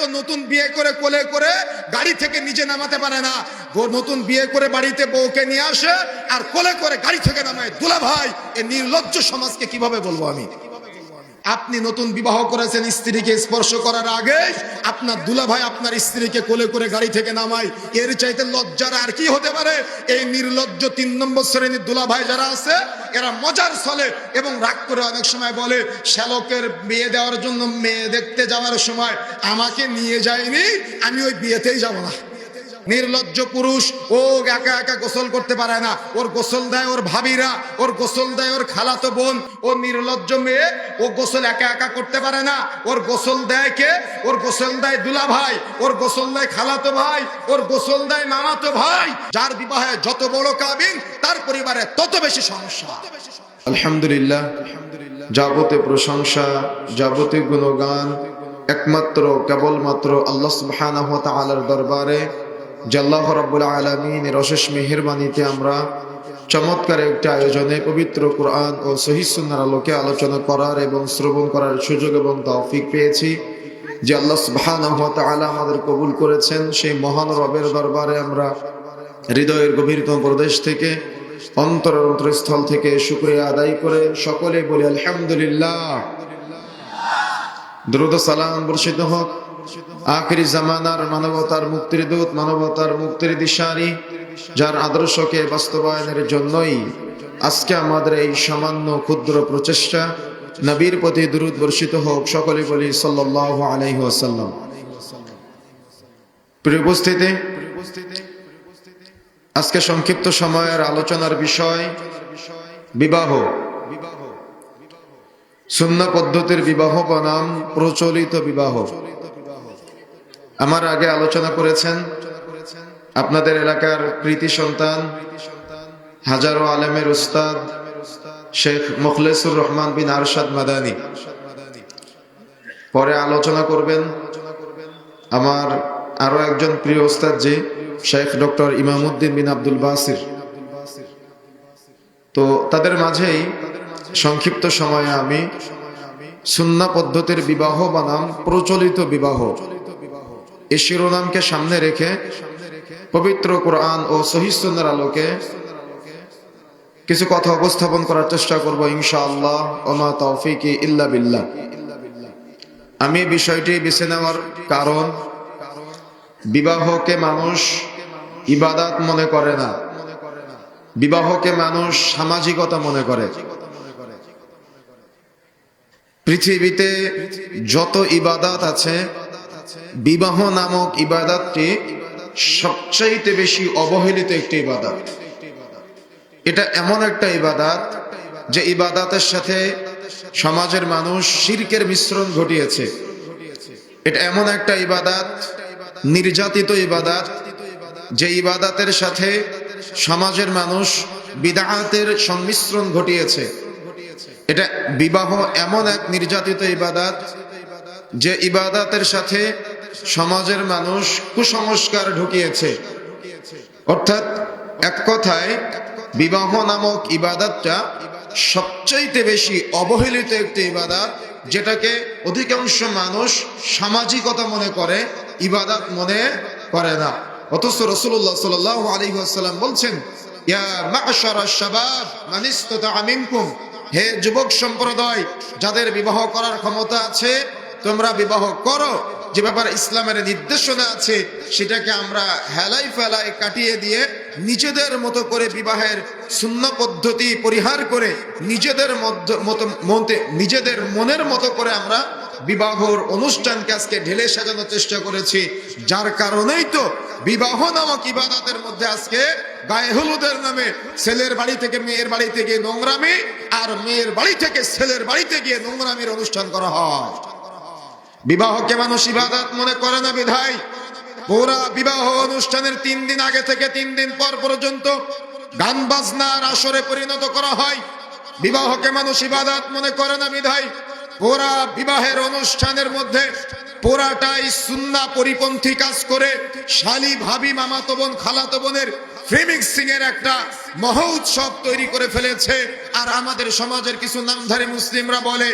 তো নতুন বিয়ে করে কোলে করে গাড়ি থেকে নিচে নামাতে পারে না, নতুন বিয়ে করে বাড়িতে বউকে নিয়ে আসে আর কোলে করে গাড়ি থেকে নামায়। দুলা ভাই, এই নির্লজ্জ সমাজকে কিভাবে বলবো আমি? আপনি নতুন বিবাহ করেছেন, স্ত্রীকে স্পর্শ করার আগে আপনার দুলাভাই আপনার স্ত্রীকে কোলে করে গাড়ি থেকে নামায়। এর চাইতে লজ্জার আর কি হতে পারে? এই নির্লজ্জ 3 নম্বর শ্রেণীর দুলাভাই যারা আছে, এরা মজার ছলে এবং রাগ করে অনেক সময় বলে, শ্যালকের বিয়ে দেওয়ার জন্য মেয়ে দেখতে যাওয়ার সময় আমাকে নিয়ে যায়নি, আমি ওই বিয়েতেই যাব না। নির্লজ্জ পুরুষ, ও একা একা গোসল করতে পারে না, ওর গোসল দেয় ওর ভাবিরা, ওর গোসল দেয় ওর খালাতো বোন। ও নির্লজ্জ মেয়ে, ও গোসল একা একা করতে পারে না, ওর গোসল দেয় কে? ওর গোসল দেয় দুলা ভাই, ওর গোসল দেয় খালাতো ভাই, ওর গোসল দেয় মামাতো ভাই। যার বিবাহে যত বড় কাবিন, তার পরিবারে তত বেশি সমস্যা। আলহামদুলিল্লাহ, যাবতীয় প্রশংসা, যাবতীয় গুণগান একমাত্র কেবলমাত্র আল্লাহ সুবহানাহু ওয়া তাআলার দরবারে, যে আল্লাহ রাব্বুল আলামিনের অশেষ মেহেরবানিতে আমরা চমৎকার একটি আয়োজনে পবিত্র কোরআন ও সহিহ সুন্নাহর আলোকে আলোচনা করার এবং শ্রবণ করার সুযোগ এবং তৌফিক পেয়েছি। যে আল্লাহ সুবহানাহু ওয়া তাআলা আমাদের কবুল করেছেন, সেই মহান রবের দরবারে আমরা হৃদয়ের গভীরতম প্রদেশ থেকে, অন্তরের অন্তরস্থল থেকে শুকরিয়া আদায় করে সকলে বলি আলহামদুলিল্লাহ। দরুদ ও সালাম বর্ষিত হোক আখিরি জামানার মানবতার মুক্তির দূত, মানবতার মুক্তির দিশারি, যার আদর্শকে বাস্তবায়নের জন্যই আজকে আমাদের এই সামান্য ক্ষুদ্র প্রচেষ্টা। নবীর প্রতি দরুদ বর্ষিত হোক, সকলে বলি সাল্লাল্লাহু আলাইহি ওয়াসাল্লাম। প্রিয় উপস্থিতি, আজকে সংক্ষিপ্ত সময়ের আলোচনার বিষয় বিবাহ। সুন্নাহ পদ্ধতির বিবাহ বনাম প্রচলিত বিবাহ। আমার আগে আলোচনা করেছেন আপনাদের এলাকার কৃতি সন্তান, হাজারো আলেমের উস্তাদ শেখ মুখলেসুর রহমান বিন আরশাদ মাদানী। পরে আলোচনা করবেন আমার আরো একজন প্রিয় উস্তাদ জি, শেখ ডক্টর ইমামউদ্দিন বিন আব্দুল বাসির। তো তাদের মাঝেই সংক্ষিপ্ত সময়ে আমি সুন্নাহ পদ্ধতির বিবাহ বনাম প্রচলিত বিবাহ এই শিরোনামকে সামনে রেখে পবিত্র কোরআন ও সহিহ সুন্নাহর আলোকে কিছু কথা উপস্থাপন করার চেষ্টা করব ইনশাআল্লাহ। ওমা তৌফিকি ইল্লা বিল্লাহ। আমি বিষয়টি বেছে নেওয়ার কারণ, বিবাহকে মানুষ ইবাদত মনে করে না, বিবাহকে মানুষ সামাজিকতা মনে করে। পৃথিবীতে যত ইবাদত আছে, বিবাহ নামক ইবাদতটি সবচাইতে বেশি অবহেলিত একটি ইবাদত। এটা এমন একটা ইবাদত যে ইবাদতের সাথে সমাজের মানুষ শিরকের মিশ্রণ ঘটিয়েছে। এটা এমন একটা ইবাদত, নির্যাতিত ইবাদত, যে ইবাদতের সাথে সমাজের মানুষ বিদআতের সংমিশ্রণ ঘটিয়েছে। এটা বিবাহ এমন এক নির্যাতিত ইবাদত, যে ইবাদতের সাথে সমাজের মানুষ কুসংস্কার ঢুকিয়েছে। অর্থাৎ এক কথায় বিবাহ নামক ইবাদতটা সবচাইতে বেশি অবহেলিত একটি ইবাদত, যেটাকে অধিকাংশ মানুষ সামাজিকতা মনে করে, ইবাদত মনে করে না। অথচ রাসূলুল্লাহ সাল্লাল্লাহু আলাইহি ওয়াসাল্লাম বলছেন, ইয়া মা'শারাশ শাবাব মান ইসতাতা'a মিনকুম, হে যুবক সম্প্রদায়, যাদের বিবাহ করার ক্ষমতা আছে তোমরা বিবাহ করো। যে ব্যাপারে ইসলামের নির্দেশনা আছে সেটাকে আমরা হেলাই ফেলাই কাটিয়ে দিয়ে নিজেদের মতো করে বিবাহের সুন্নাহ পদ্ধতি পরিহার করে নিজেদের মনের মতো করে আমরা বিবাহর অনুষ্ঠানকে আজকে ঢেলে সাজানোর চেষ্টা করেছি। যার কারণেই তো বিবাহ নামক ইবাদতের মধ্যে আজকে গায়ে হলুদের নামে ছেলের বাড়ি থেকে মেয়ের বাড়িতে গিয়ে নোংরামি, আর মেয়ের বাড়ি থেকে ছেলের বাড়িতে গিয়ে নোংরামির অনুষ্ঠান করা হয়। বিবাহকে মানুষ ইবাদত মনে করে না বিধায় পুরা বিবাহ অনুষ্ঠানের 3 দিন আগে থেকে 3 দিন পর পর্যন্ত গান বাজনার আসরে পরিণত করা হয়। বিবাহকে মানুষ ইবাদত মনে করে না বিধায় পুরা বিবাহের অনুষ্ঠানের মধ্যে পুরাটাই সুন্নাহ পরিপন্থী কাজ করে শালি ভাবি মামাতো বোন খালাতো বোনের প্রিমিক্সিং এর একটা মহোৎসব তৈরি করে ফেলেছে। আর আমাদের সমাজের কিছু নামধারী মুসলিমরা বলে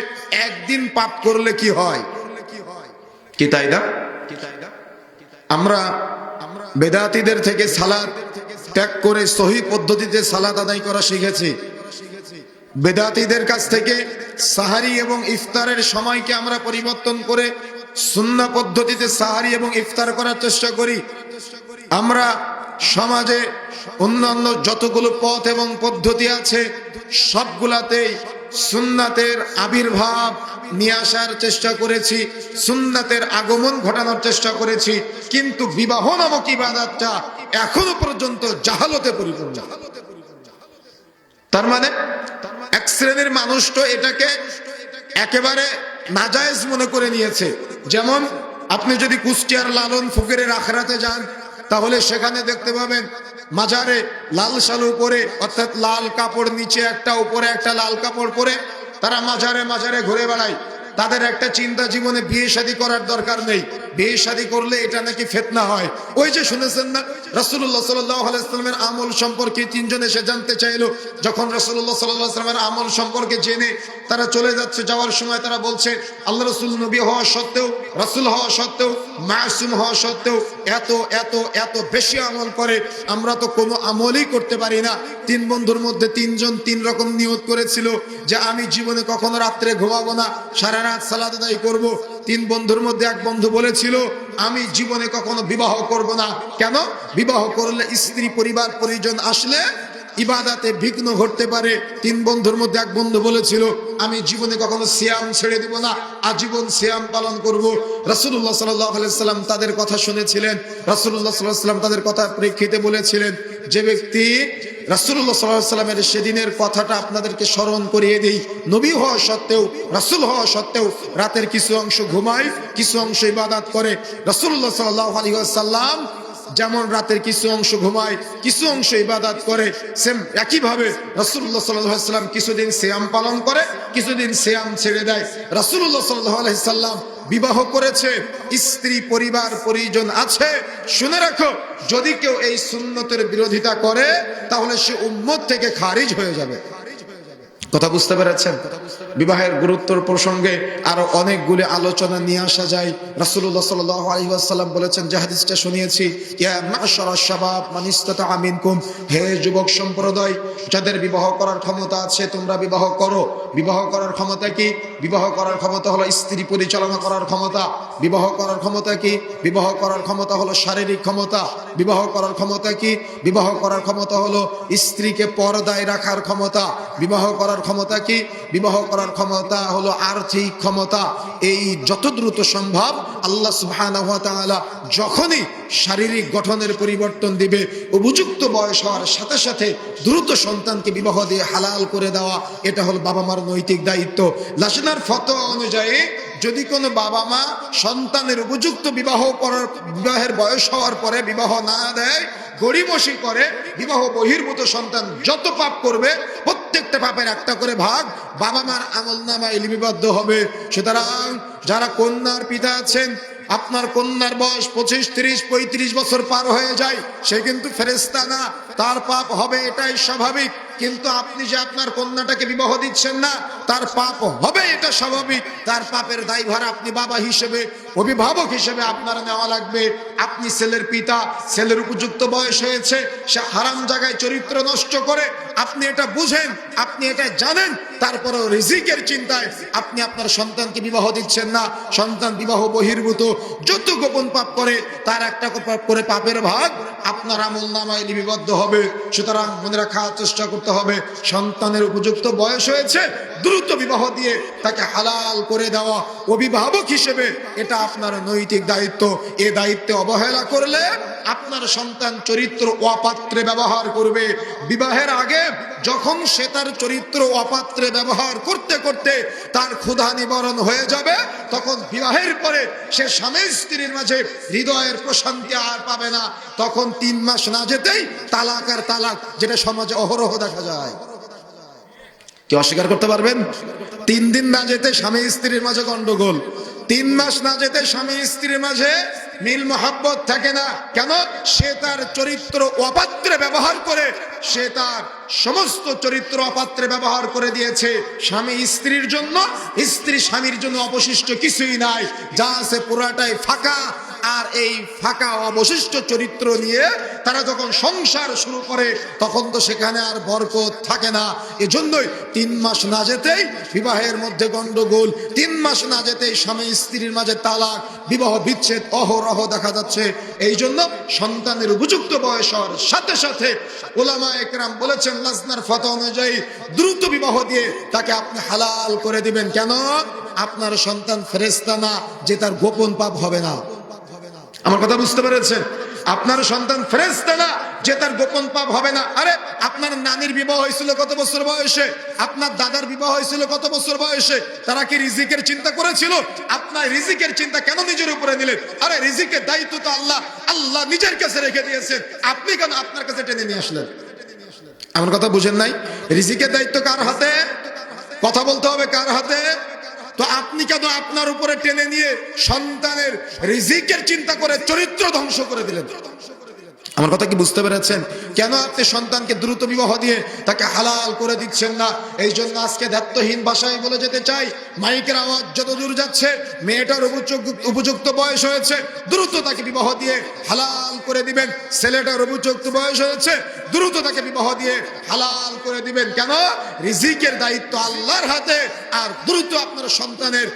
একদিন পাপ করলে কি হয়, কি তাই না? আমরা বেদাতীদের থেকে সালাত ত্যাগ করে সহি পদ্ধতিতে সালাত আদায় করা শিখেছি। বেদাতীদের কাছ থেকে সাহারি এবং ইফতারের সময়কে আমরা পরিবর্তন করে সুন্নাহ পদ্ধতিতে সাহারি এবং ইফতার করার চেষ্টা করি। আমরা সমাজে অন্যান্য যতগুলো পথ এবং পদ্ধতি আছে সবগুলাতেই সুন্নাতের আবির্ভাব নিয়ে আসার চেষ্টা করেছি, সুন্নাতের আগমন ঘটানোর চেষ্টা করেছি, কিন্তু বিবাহ নামক ইবাদতটা এখনো পর্যন্ত জাহালতে পরিপূর্ণ। তার মানে এক শ্রেণীর মানুষ তো এটাকে একেবারে নাজায়েজ মনে করে নিয়েছে। যেমন আপনি যদি কুষ্টিয়ার লালন ফকিরের আখড়াতে যান তাহলে সেখানে দেখতে পাবেন মাজারে লাল শালু পরে, অর্থাৎ লাল কাপড় নিচে একটা উপরে একটা লাল কাপড় পরে তারা মাজারে মাজারে ঘুরে বেড়ায়। তাদের একটা চিন্তা, জীবনে বিয়ে শাদী করার দরকার নেই, বিয়ে শাদী করলে এটা নাকি ফিতনা হয়। ওই যে শুনেছেন না রাসূলুল্লাহ সাল্লাল্লাহু আলাইহি ওয়াসাল্লামের আমল সম্পর্কে তিনজন এসে জানতে চাইলো। যখন রাসূলুল্লাহ সাল্লাল্লাহু আলাইহি ওয়াসাল্লামের আমল সম্পর্কে জেনে তারা চলে যাচ্ছে, যাওয়ার সময় তারা বলছে আল্লাহ রাসূল নবী হওয়া সত্ত্বেও, রাসূল হওয়া সত্ত্বেও, মাসুম হওয়া সত্ত্বেও এত এত এত বেশি আমল করে, আমরা তো কোনো আমলই করতে পারি না। তিন বন্ধুর মধ্যে তিনজন তিন রকম নিয়ত করেছিল যে আমি জীবনে কখনো রাত্রে ঘুমাবো না, সারা রাত সালাত আদায় করব। তিন বন্ধুর মধ্যে এক বন্ধু বলেছিল আমি জীবনে কখনো বিবাহ করব না। কেন? বিবাহ করলে স্ত্রী পরিবার পরিজন আসলে ইবাদাতে বিঘ্ন ঘটতে পারে। তিন বন্ধুর মধ্যে এক বন্ধু বলেছিল আমি জীবনে কখনো সিয়াম ছেড়ে দিব না, আজীবন সিয়াম পালন করব। রাসূলুল্লাহ সাল্লাল্লাহু আলাইহি ওয়াসাল্লাম তাদের কথা শুনেছিলেন। রাসূলুল্লাহ সাল্লাল্লাহু আলাইহি ওয়াসাল্লাম তাদের কথা প্রেক্ষিতে বলেছিলেন যে ব্যক্তি, রাসূলুল্লাহ সাল্লাল্লাহু আলাইহি ওয়াসাল্লামের সেদিনের কথাটা আপনাদেরকে স্মরণ করিয়ে দেই, নবী হওয়া সত্ত্বেও, রাসূল হওয়া সত্ত্বেও রাতের কিছু অংশ ঘুমায়, কিছু অংশ ইবাদত করে। রাসূলুল্লাহ সাল্লাল্লাহু আলাইহি ওয়াসাল্লাম যেমন রাতের কিছু অংশ ঘুমায়, কিছু অংশ ইবাদত করে, সেম একইভাবে রাসূলুল্লাহ সাল্লাল্লাহু আলাইহি ওয়াসাল্লাম কিছুদিন সিয়াম পালন করে, কিছুদিন সিয়াম ছেড়ে দেয়। রাসূলুল্লাহ সাল্লাল্লাহু আলাইহি ওয়াসাল্লাম বিবাহ করেছে, স্ত্রী পরিবার পরিজন আছে। শুনে রাখো, যদি কেউ এই সুন্নতের বিরোধিতা করে তাহলে সে উম্মত থেকে খারিজ হয়ে যাবে। কথা বুঝতে পেরেছেন? বিবাহের গুরুত্বর প্রসঙ্গে আরো অনেকগুলি আলোচনা নিয়ে আসা যায়। রাসূলুল্লাহ সাল্লাল্লাহু আলাইহি ওয়াসাল্লাম বলেছেন, যে হাদিসটা শুনিয়েছি, ইয়া মা'শারাশ শাবাব মান ইসতাতা'a মিনকুম, হে যুবক সম্প্রদায়, যাদের বিবাহ করার ক্ষমতা আছে তোমরা বিবাহ করো। বিবাহ করার ক্ষমতা কি? বিবাহ করার ক্ষমতা হলো স্ত্রী পরিচালনা করার ক্ষমতা। বিবাহ করার ক্ষমতা কি? বিবাহ করার ক্ষমতা হলো শারীরিক ক্ষমতা। বিবাহ করার ক্ষমতা কি? বিবাহ করার ক্ষমতা হলো স্ত্রীকে পর্দায় রাখার ক্ষমতা। বিবাহ করার ক্ষমতা কি? বিবাহ করার ক্ষমতা হলো আর্থিক ক্ষমতা। এই যত দ্রুত সম্ভব আল্লাহ সুবহানাহু ওয়া তাআলা যখনই শারীরিক গঠনের পরিবর্তন দিবে, উপযুক্ত বয়স হওয়ার সাথে সাথে দ্রুত সন্তানকে বিবাহ দিয়ে হালাল করে দেওয়া, এটা হলো বাবা মার নৈতিক দায়িত্ব। লাশনার ফতোয়া অনুযায়ী যদি কোনো বাবা মা সন্তানের উপযুক্ত বিবাহের বয়স হওয়ার পরে বিবাহ না দেয়, গড়িমসি করে, বিবাহ বহির্ভূত সন্তান যত পাপ করবে প্রত্যেকটা পাপের একটা করে ভাগ বাবা মার আমলনামায় লিপিবদ্ধ হবে। সুতরাং যারা কন্যার পিতা আছেন, আপনার কন্যার বয়স 25, 30, 35 বছর পার হয়ে যায়, সে কিন্তু ফেরেশতা না, তার পাপ হবে, এটাই স্বাভাবিক। কিন্তু আপনি যে আপনার কন্যাটাকে বিবাহ দিচ্ছেন না, তার পাপ হবে, এটা স্বাভাবিক। তার পাপের দায়ভার আপনি বাবা হিসেবে, অভিভাবক হিসেবে আপনার নেওয়া লাগবে। আপনি ছেলের পিতা, ছেলের উপযুক্ত বয়স হয়েছে, সে হারাম জায়গায় চরিত্র নষ্ট করে, আপনি এটা বুঝেন, আপনি এটা জানেন, তারপরেও রিজিকের চিন্তায় আপনি আপনার সন্তানকে বিবাহ দিচ্ছেন না। সন্তান বিবাহ বহির্ভূত যত গোপন পাপ করে তার একটা করে পাপের ভাগ আপনার আমলনামায় লিপিবদ্ধ হবে। সুতরাং মনে রাখার চেষ্টা করতে হবে, সন্তানের উপযুক্ত বয়স হয়েছে, দ্রুত বিবাহ দিয়ে তাকে হালাল করে দেওয়া অভিভাবক হিসেবে এটা আপনার নৈতিক দায়িত্ব। এ দায়িত্বে অবহেলা করলে আপনার সন্তান চরিত্র অপাত্রে ব্যবহার করবে। বিবাহের আগে যখন সে তার চরিত্র অপাত্রে ব্যবহার করতে করতে তার ক্ষুধা নিবারণ হয়ে যাবে, তখন বিবাহের পরে সে স্বামী স্ত্রীর মাঝে হৃদয়ের প্রশান্তি আর পাবে না। তখন 3 মাস না যেতেই তালাক আর তালাক, যেটা সমাজে অহরহ দেখা যায়। কি অস্বীকার করতে পারবেন? 3 দিন না যেতে স্বামী স্ত্রীর মাঝে গন্ডগোল, 3 মাস না যেতে স্বামী স্ত্রীর মাঝে মিল মহাব্বত থাকে না। কেন? সে তার চরিত্র অপাত্রে ব্যবহার করে, সে তার সমস্ত চরিত্র অপাত্রে ব্যবহার করে দিয়েছে। স্বামী স্ত্রীর জন্য, স্ত্রী স্বামীর জন্য অবশিষ্ট কিছুই নাই, যা আছে পুরাটাই ফাঁকা। আর এই ফাঁকা অবশিষ্ট চরিত্র নিয়ে তারা যখন সংসার শুরু করে তখন তো সেখানে আর বরকত থাকে না। এজন্যই 3 মাস না যেতেই বিবাহের মধ্যে গন্ডগোল, 3 মাস না যেতেই স্বামী স্ত্রীর মাঝে তালাক, বিবাহ বিচ্ছেদ অহরহ দেখা যাচ্ছে। এই জন্য সন্তানের উপযুক্ত বয়স হওয়ার সাথে সাথে ওলামা একরাম বলেছেন লাজনার ফতোয়া অনুযায়ী দ্রুত বিবাহ দিয়ে তাকে আপনি হালাল করে দিবেন। কেন? আপনার সন্তান ফেরেশতা না যে তার গোপন পাপ হবে না। আমার কথা বুঝতে পেরেছেন? আপনার সন্তান ফেরেশতা না যে তার গোপন পাপ হবে না। আরে আপনার নানির বিবাহ হয়েছিল কত বছর বয়সে? আপনার দাদার বিবাহ হয়েছিল কত বছর বয়সে? তারা কি রিজিকের চিন্তা করেছিল? আপনার রিজিকের চিন্তা কেন নিজের উপরে নিলেন? আরে রিজিকের দায়িত্ব তো আল্লাহ নিজের কাছে রেখে দিয়েছেন, আপনি কেন আপনার কাছে টেনে নিয়ে আসলেন? আমার কথা বুঝেন নাই? রিজিকের দায়িত্ব কার হাতে? কথা বলতে হবে কার হাতে? তো আপনি কেন আপনার উপরে টেনে নিয়ে সন্তানের রিজিকের চিন্তা করে চরিত্র ধ্বংস করে দিলেন? আমার কথা কি বুঝতে পেরেছেন? কেন আপনি সন্তানকে দ্রুত বিবাহ দিয়ে তাকে হালাল করে দিচ্ছেন না? এই জন্য আজকে দায়িত্বহীন ভাষায় বলে যেতে চাই, মাইকের আওয়াজ যত দূর যাচ্ছে, মেয়েটার উপযুক্ত বয়স হয়েছে, দ্রুত তাকে বিবাহ দিয়ে হালাল করে দিবেন। ছেলেটার উপযুক্ত বয়স হয়েছে, দ্রুত তাকে বিবাহ দিয়ে হালাল করে দিবেন। কেন? রিজিকের দায়িত্ব আল্লাহর হাতে, আর দ্রুত আপনার সন্তানের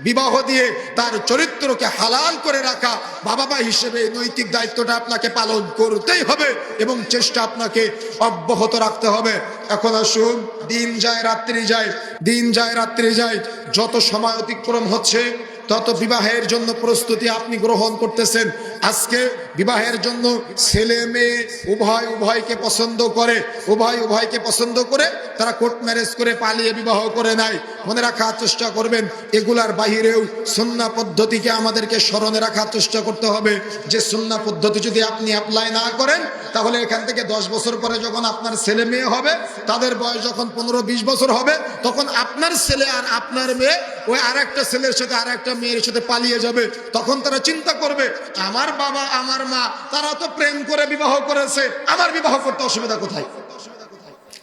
বিবাহ দিয়ে তার চরিত্রকে হালাল করে রাখা বাবা মা হিসেবে নৈতিক দায়িত্বটা আপনাকে পালন করতেই হবে এবং চেষ্টা আপনাকে অব্যাহত রাখতে হবে। এখন আসুন, দিন যায় রাত্রি যায়, দিন যায় রাত্রি যায়, যত সময় অতিক্রম হচ্ছে তত বিবাহের জন্য প্রস্তুতি আপনি গ্রহণ করতেছেন। আজকে বিবাহের জন্য ছেলে মেয়ে উভয়কে পছন্দ করে, উভয়কে পছন্দ করে তারা কোর্ট ম্যারেজ করে পালিয়ে বিবাহ করে নেয়। মনে রাখার চেষ্টা করবেন, এগুলার বাহিরেও সুন্নাহ পদ্ধতিকে আমাদেরকে স্মরণে রাখার চেষ্টা করতে হবে। যে সুন্নাহ পদ্ধতি যদি আপনি অ্যাপ্লাই না করেন, তাহলে এখান থেকে 10 বছর পরে যখন আপনার ছেলে মেয়ে হবে, তাদের বয়স যখন 15-20 বছর হবে, তখন আপনার ছেলে আর আপনার মেয়ে ওই আর একটা ছেলের সাথে আর একটা মেয়ের সাথে পালিয়ে যাবে। তখন তারা চিন্তা করবে, আমার বাবা আমার মা তারা তো প্রেম করে বিবাহ করেছে, আমার বিবাহ করতে অসুবিধা কোথায়?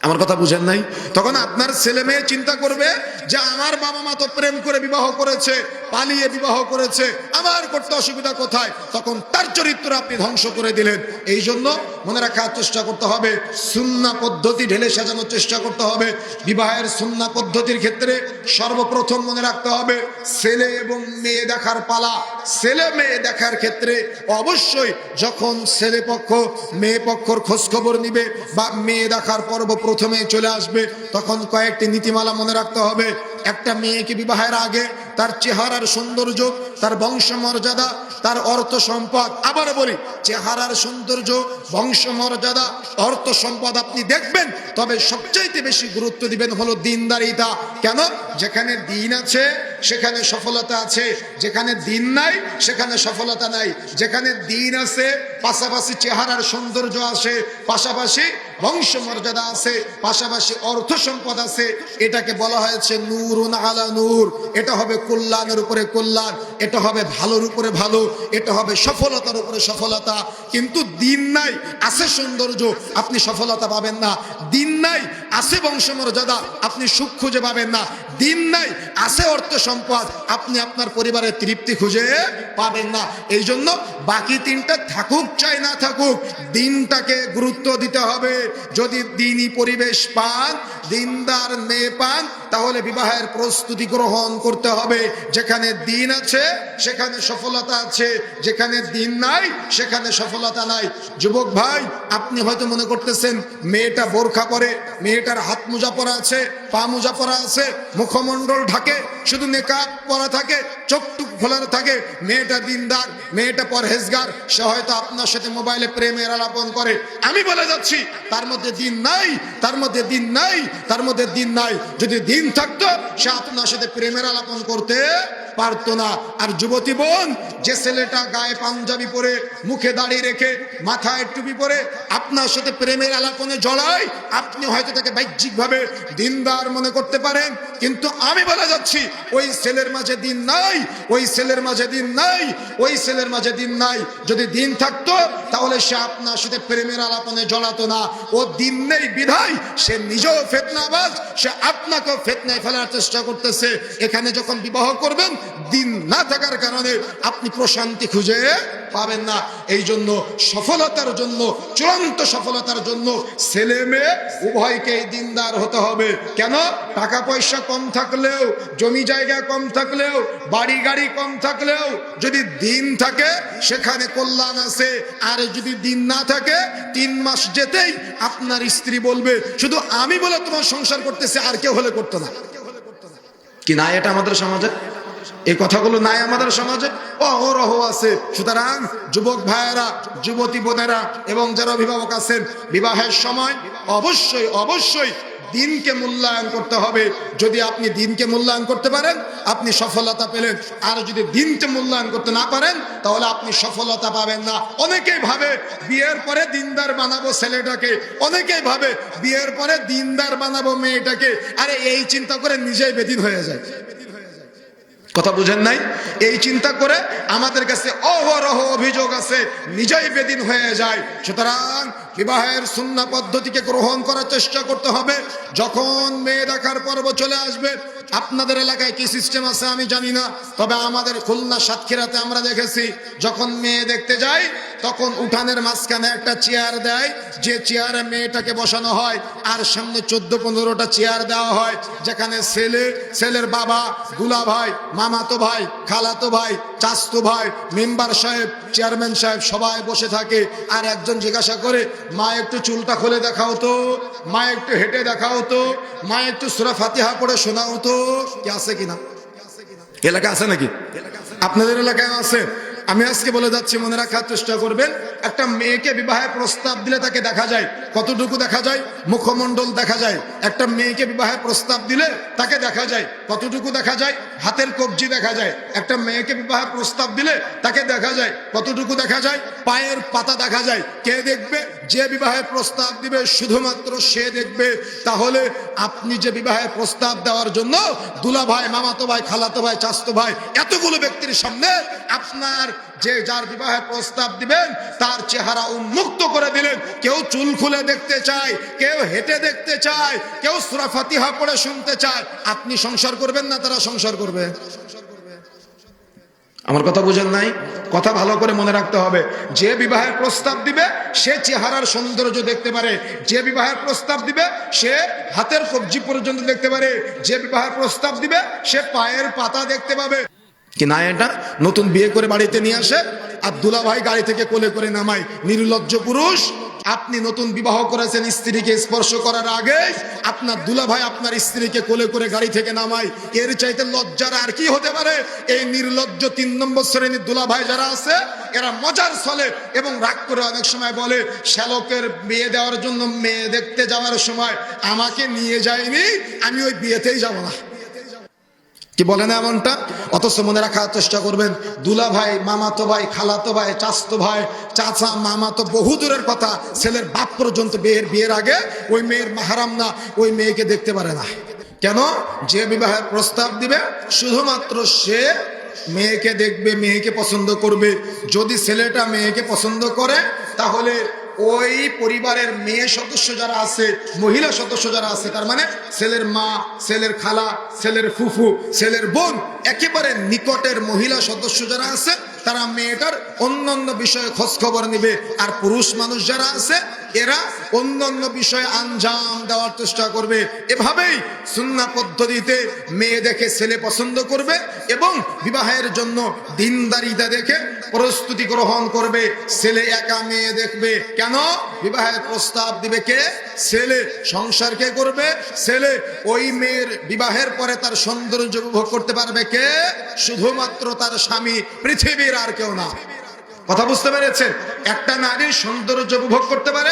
আমার কথা বুঝেন নাই? তখন আপনার ছেলে মেয়ে চিন্তা করবে যে আমার বাবা মা তো প্রেম করে বিবাহ করেছে, পালিয়ে বিবাহ করেছে, আমার করতে অসুবিধা কোথায়? তখন তার চরিত্র আপনি ধ্বংস করে দিলেন। এই জন্য মনে রাখার চেষ্টা করতে হবে, সুন্নাহ পদ্ধতি ঢেলে সাজানোর চেষ্টা করতে হবে। বিবাহের সুন্নাহ পদ্ধতির ক্ষেত্রে সর্বপ্রথম মনে রাখতে হবে, ছেলে এবং মেয়ে দেখার পালা। ছেলে মেয়ে দেখার ক্ষেত্রে অবশ্যই যখন ছেলে পক্ষ মেয়ে পক্ষর খোঁজ খবর নিবে বা মেয়ে দেখার পর্ব প্রথমে চলে আসবে, তখন কয়েকটি নীতিমালা মনে রাখতে হবে। একটা মেয়েকে বিবাহের আগে তার চেহারার সৌন্দর্য, তার বংশমর্যাদা, তার অর্থ সম্পদ, আবার বলি চেহারার সৌন্দর্য, বংশমর্যাদা, অর্থ সম্পদ আপনি দেখবেন, তবে সবচাইতে বেশি গুরুত্ব দিবেন হলো দিনদারিতা। কেন? যেখানে দিন আছে সেখানে সফলতা আছে, যেখানে দিন নাই সেখানে সফলতা নাই। যেখানে দিন আছে পাশাপাশি চেহারার সৌন্দর্য আছে, পাশাপাশি বংশমর্যাদা আছে, পাশাপাশি অর্থ সম্পদ আছে, এটাকে বলা হয়েছে নূরুন আলা নূর। এটা হবে কল্যাণের উপরে কল্যাণ, এটা হবে ভালোর উপরে ভালো, এটা হবে সফলতার উপরে সফলতা। কিন্তু দিন নাই আছে সৌন্দর্য, আপনি সফলতা পাবেন না। দিন নাই আছে বংশমর্যাদা, আপনি সুখ খুঁজে পাবেন না। দিন নাই আছে অর্থ সম্পদ, আপনি আপনার পরিবারের তৃপ্তি খুঁজে পাবেন না। এই জন্য বাকি তিনটা থাকুক চাই না থাকুক, দিনটাকে গুরুত্ব দিতে হবে। যদি দিনই পরিবেশ পান, দিনদার মেয়ে পান, তাহলে বিবাহের প্রস্তুতি গ্রহণ করতে হবে। যেখানে দিন আছে সেখানে সফলতা আছে, যেখানে দিন নাই সেখানে সফলতা নাই। যুবক ভাই, আপনি হয়তো মনে করতেছেন মেয়েটা বোরখা পরে, মেয়েটার হাত মোজা পরা আছে, পা মোজা পরা আছে, মুখমণ্ডল ঢাকে, শুধু নেকাব পরা থাকে, চোখটুক খোলা থাকে, মেয়েটা দিনদার, মেয়েটা পরহেজগার, সে হয়তো আপনার সাথে মোবাইলে প্রেমের আলাপন করে। আমি বলে যাচ্ছি তার মধ্যে দিন নাই, তার মধ্যে দিন নাই, তার মধ্যে দিন নাই। যদি দিন থাকতো সে আপনার সাথে প্রেমের আলাপন করতে পারতো না। আর যুবতী বোন, যে ছেলেটা গায়ে পাঞ্জাবি পরে, মুখে দাড়ি রেখে, মাথায় টুপি পরে আপনার সাথে প্রেমের আলাপনে জড়ায়, আপনি হয়তো তাকে বাহ্যিকভাবে দিনদার মনে করতে পারেন, কিন্তু আমি বলে যাচ্ছি ওই ছেলের মাঝে দিন নাই, ওই ছেলের মাঝে দিন নাই, ওই ছেলের মাঝে দিন নাই। যদি দিন থাকতো তাহলে সে আপনার সাথে প্রেমের আলাপনে জড়াতো না। ও দিন নেই বিধায় সে নিজেও ফিতনাবাজ, সে আপনাকেও ফিতনায় ফেলার চেষ্টা করতেছে। এখানে যখন বিবাহ করবেন, দিন না থাকার কারণে আপনি প্রশান্তি খুঁজে পাবেন না। এই জন্য সফলতার জন্য, চূড়ান্ত সফলতার জন্য ছেলে মেয়ে উভয়কেই দিনদার হতে হবে। কেন? টাকা পয়সা কম থাকলেও, জমি জায়গা কম থাকলেও, বাড়ি গাড়ি কম থাকলেও যদি দিন থাকে সেখানে কল্যাণ আছে। আর যদি দিন না থাকে, 3 মাস যেতেই আপনার স্ত্রী বলবে শুধু আমি বলে তোমার সংসার করতেছে, আর কেউ হলে করতো না। কি না এটা আমাদের সমাজে? এই কথাগুলো নাই আমাদের সমাজে, অহরহ আছে। সুতরাং যুবক ভাইয়েরা, যুবতী বোনেরা এবং যারা অভিভাবক আছেন, বিবাহের সময় অবশ্যই অবশ্যই দিনকে মূল্যায়ন করতে হবে। যদি আপনি দিনকে মূল্যায়ন করতে পারেন, আপনি সফলতা পেলেন। আর যদি দিনকে মূল্যায়ন করতে না পারেন, তাহলে আপনি সফলতা পাবেন না। অনেকেই ভাবে বিয়ের পরে দিনদার বানাবো ছেলেটাকে, অনেকেই ভাবে বিয়ের পরে দিনদার বানাবো মেয়েটাকে। আরে এই চিন্তা করে নিজেই বেদিন হয়ে যায়। কথা বুঝেন নাই? এই চিন্তা করে আমাদের কাছে অহরহ অভিযোগ আছে, নিজেই বেদিন হয়ে যায়। সুতরাং বিবাহের সুন্নাহ পদ্ধতিকে গ্রহণ করার চেষ্টা করতে হবে। যখন মেয়ে দেখার পর্ব চলে আসবে, আপনাদের এলাকায় কি সিস্টেম আছে আমি জানি না, তবে আমাদের খুলনা সাতক্ষীরাতে আমরা দেখেছি, যখন মেয়ে দেখতে যাই তখন উঠানের মাঝখানে একটা চেয়ার দেয়, যে চেয়ারে মেয়েটাকে বসানো হয়, আর সামনে 14-15টা চেয়ার দেওয়া হয়, যেখানে ছেলে, ছেলের বাবা, দুলা ভাই, মামাতো ভাই, খালাতো ভাই, চাচতো ভাই, মেম্বার সাহেব, চেয়ারম্যান সাহেব সবাই বসে থাকে। আর একজন জিজ্ঞাসা করে, মা একটু চুলটা খুলে দেখাও তো, মা একটু হেঁটে দেখাও তো, মা একটু সূরা ফাতিহা পড়ে শোনাও তো। কি আছে কিনা? এলাকা আছে নাকি? আপনাদের এলাকায় আছে? আমি আজকে বলে যাচ্ছি, মনে রাখার চেষ্টা করবেন। একটা মেয়েকে বিবাহের প্রস্তাব দিলে তাকে দেখা যায় কতটুকু দেখা যায়? মুখমণ্ডল দেখা যায়। একটা মেয়েকে বিবাহের প্রস্তাব দিলে তাকে দেখা যায় কতটুকু দেখা যায়? হাতের কবজি দেখা যায়। একটা মেয়েকে বিবাহের প্রস্তাব দিলে তাকে দেখা যায় কতটুকু দেখা যায়? পায়ের পাতা দেখা যায়। কে দেখবে? যে বিবাহের প্রস্তাব দিবে শুধুমাত্র সে দেখবে। তাহলে আপনি যে বিবাহের প্রস্তাব দেওয়ার জন্য দুলা ভাই, মামাতো ভাই, খালাতো ভাই, চাচতো ভাই, এতগুলো ব্যক্তির সামনে আপনার যে যার বিবাহের প্রস্তাব দিবেন তার চেহারা উন্মুক্ত করে দিলেন। কেউ চুল খুলে দেখতে চায়, কেউ হেঁটে দেখতে চায়, কেউ সূরা ফাতিহা পড়ে শুনতে চায়। আপনি সংসার করবেন না তারা সংসার করবে? আমার কথা বুঝেন নাই? কথা ভালো করে মনে রাখতে হবে। যে বিবাহের প্রস্তাব দিবে সে চেহারার সৌন্দর্য দেখতে পারে, যে বিবাহের প্রস্তাব দিবে সে হাতের কবজি পর্যন্ত দেখতে পারে, যে বিবাহের প্রস্তাব দিবে সে পায়ের পাতা দেখতে পাবে। কি না এটা? নতুন বিয়ে করে বাড়িতে নিয়ে আসে আর দুলা ভাই গাড়ি থেকে কোলে করে নামায়। নির্লজ্জ পুরুষ! আপনি নতুন বিবাহ করেছেন, স্ত্রীকে স্পর্শ করার আগে আপনার দুলা ভাই আপনার স্ত্রীকে কোলে করে গাড়ি থেকে নামায়। এর চাইতে লজ্জার আর কি হতে পারে? এই নির্লজ্জ 3 নম্বর শ্রেণীর দুলা ভাই যারা আছে, এরা মজার ছলে এবং রাগ করে অনেক সময় বলে, শ্যালকের বিয়ে দেওয়ার জন্য মেয়ে দেখতে যাওয়ার সময় আমাকে নিয়ে যায়নি, আমি ওই বিয়েতেই যাব না। কি বলে না এমনটা? অথচ মনে রাখার চেষ্টা করবেন, দুলা ভাই, মামাতো ভাই, খালাতো ভাই, চাচতো ভাই, চাচা, মামা তো বহু দূরের কথা, ছেলের বাপ পর্যন্ত বিয়ের আগে ওই মেয়ের মাহারাম না, ওই মেয়েকে দেখতে পারে না। কেন? যে বিবাহের প্রস্তাব দিবে শুধুমাত্র সে মেয়েকে দেখবে, মেয়েকে পছন্দ করবে। যদি ছেলেটা মেয়েকে পছন্দ করে, তাহলে ওই পরিবারের মেয়ে সদস্য যারা আছে, মহিলা সদস্য যারা আছে, তার মানে ছেলের মা, ছেলের খালা, ছেলের ফুফু, ছেলের বোন, একেবারে নিকটের মহিলা সদস্য যারা আছে, তারা মেয়েটার অন্যান্য বিষয়ে খোঁজ খবর নিবে। আর পুরুষ মানুষ যারা আছে, এরা অন্যান্য বিষয়ে আঞ্জাম দেওয়ার চেষ্টা করবে। এভাবেই সুন্নাহ পদ্ধতিতে মেয়ে দেখে ছেলে পছন্দ করবে এবং বিবাহের জন্য দিনদারিতা দেখে প্রস্তুতি গ্রহণ করবে। ছেলে একা মেয়ে দেখবে কেন? বিবাহের প্রস্তাব দিবে কে? ছেলে। সংসার কে করবে? ছেলে। ওই মেয়ের বিবাহের পরে তার সৌন্দর্য উপভোগ করতে পারবে কে? শুধুমাত্র তার স্বামী, পৃথিবীর আর কেউ না। কথা বুঝতে পেরেছেন? একটা নারীর সৌন্দর্য উপভোগ করতে পারে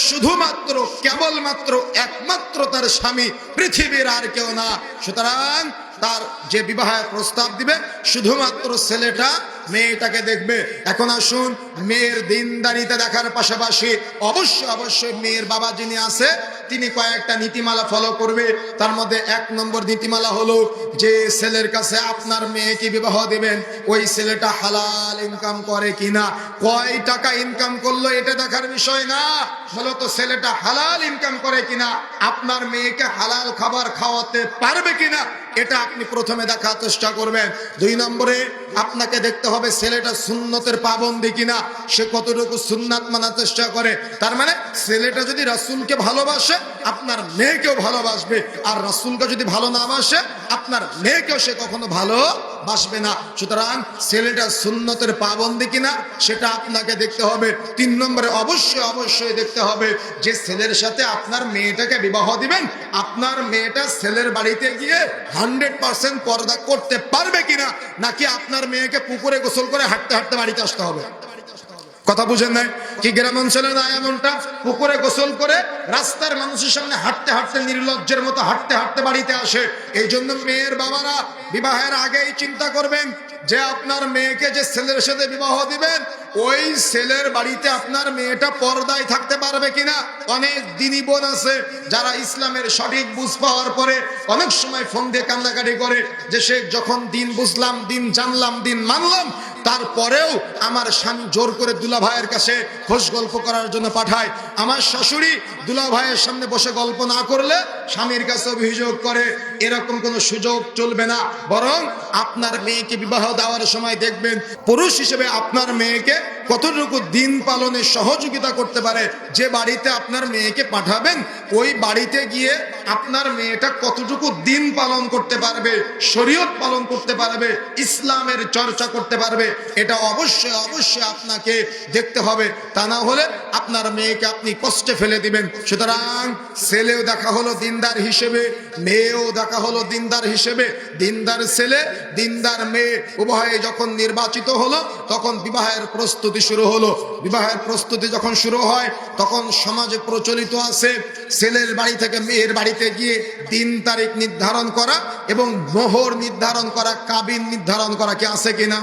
শুধুমাত্র, কেবলমাত্র, একমাত্র তার স্বামী, পৃথিবীর আর কেউ না। সুতরাং তার যে বিবাহের প্রস্তাব দিবে শুধুমাত্র ছেলেটা মেয়েটাকে দেখবে। এখন আসুন, মেয়ের দিনদারিতে দেখার পাশাপাশি অবশ্যই মেয়ের বাবা যিনি আছে তিনি কয়েকটা নীতিমালা ফলো করবে। তার মধ্যে 1 নম্বর নীতিমালা হলো যে ছেলের কাছে আপনার মেয়েকে বিবাহ দিবেন ওই ছেলেটা হালাল ইনকাম করে কিনা। কয় টাকা ইনকাম করলো এটা দেখার বিষয় না, মূলত ছেলেটা হালাল ইনকাম করে কিনা, আপনার মেয়েকে হালাল খাবার খাওয়াতে পারবে কিনা এটা আপনি প্রথমে দেখার চেষ্টা করবেন। 2 নম্বরে আপনাকে দেখতে হবে ছেলেটা সুন্নতের পাবন্দি কিনা, সে কতটুকু সুন্নাত মানার চেষ্টা করে। তার মানে ছেলেটা যদি রাসূলকে ভালোবাসে আপনার মেয়েকেও ভালোবাসবে, আর রাসূলকে যদি ভালো না বাসে আপনার মেয়েকেও সে কখনো ভালোবাসবে না। সুতরাং ছেলেটা সুন্নতের পাবন্দি কিনা সেটা আপনাকে দেখতে হবে। 3 নম্বরে অবশ্যই দেখতে হবে যে ছেলের সাথে আপনার মেয়েটাকে বিবাহ দিবেন আপনার মেয়েটা ছেলের বাড়িতে গিয়ে 100% পর্দা করতে পারবে কিনা, নাকি আপনার মেয়েকে পুকুরে গোসল করে হাঁটতে হাঁটতে বাড়িতে আসতে হবে। কথা বুঝেন নাই কি? গ্রাম অঞ্চলে না এমনটা? পুকুরে গোসল করে রাস্তার মানুষের সামনে হাঁটতে হাঁটতে নির্লজ্জের মতো হাঁটতে হাঁটতে বাড়িতে আসে। এই জন্য মেয়ের বাবারা বিবাহের আগেই চিন্তা করবেন যে আপনার মেয়েকে যে ছেলের সাথে বিবাহ দিবেন ওই ছেলের বাড়িতে আপনার মেয়েটা পর্দায় থাকতে পারবে কিনা। অনেক দিনী বোন আছে যারা ইসলামের সঠিক বুঝ পাওয়ার পরে অনেক সময় ফোন দিয়ে কান্নাকাটি করে যে সে যখন দিন বুঝলাম, দিন জানলাম, দিন মানলাম, তারপরেও আমার স্বামী জোর করে দুলা ভাইয়ের কাছে খোঁজ গল্প করার জন্য পাঠায়। আমার শাশুড়ি দুলা ভাইয়ের সামনে বসে গল্প না করলে স্বামীর কাছে অভিযোগ করে। এরকম কোনো সুযোগ চলবে না, বরং আপনার মেয়েকে বিবাহ দেওয়ার সময় দেখবেন পুরুষ হিসেবে আপনার মেয়েকে কতটুকু দিন পালনে সহযোগিতা করতে পারে। যে বাড়িতে আপনার মেয়েকে পাঠাবেন ওই বাড়িতে গিয়ে আপনার মেয়েটা কতটুকু দিন পালন করতে পারবে, শরীয়ত পালন করতে পারবে, ইসলামের চর্চা করতে পারবে, এটা অবশ্যই আপনাকে দেখতে হবে। তা না হলে আপনার মেয়েকে আপনি কষ্টে ফেলে দিবেন। সুতরাং ছেলেও দেখা হলো দিনদার হিসেবে, মেয়েও দেখা হলো দিনদার হিসেবে। দিনদার ছেলে দিনদার মেয়ে উভয়ে যখন নির্বাচিত হলো তখন বিবাহের প্রস্তুতি শুরু হলো। বিবাহের প্রস্তুতি যখন শুরু হয় তখন সমাজে প্রচলিত আছে ছেলের বাড়ি থেকে মেয়ের বাড়িতে গিয়ে দিন তারিখ নির্ধারণ করা এবং মোহর নির্ধারণ করা, কাবিন নির্ধারণ করা। কি আছে কিনা?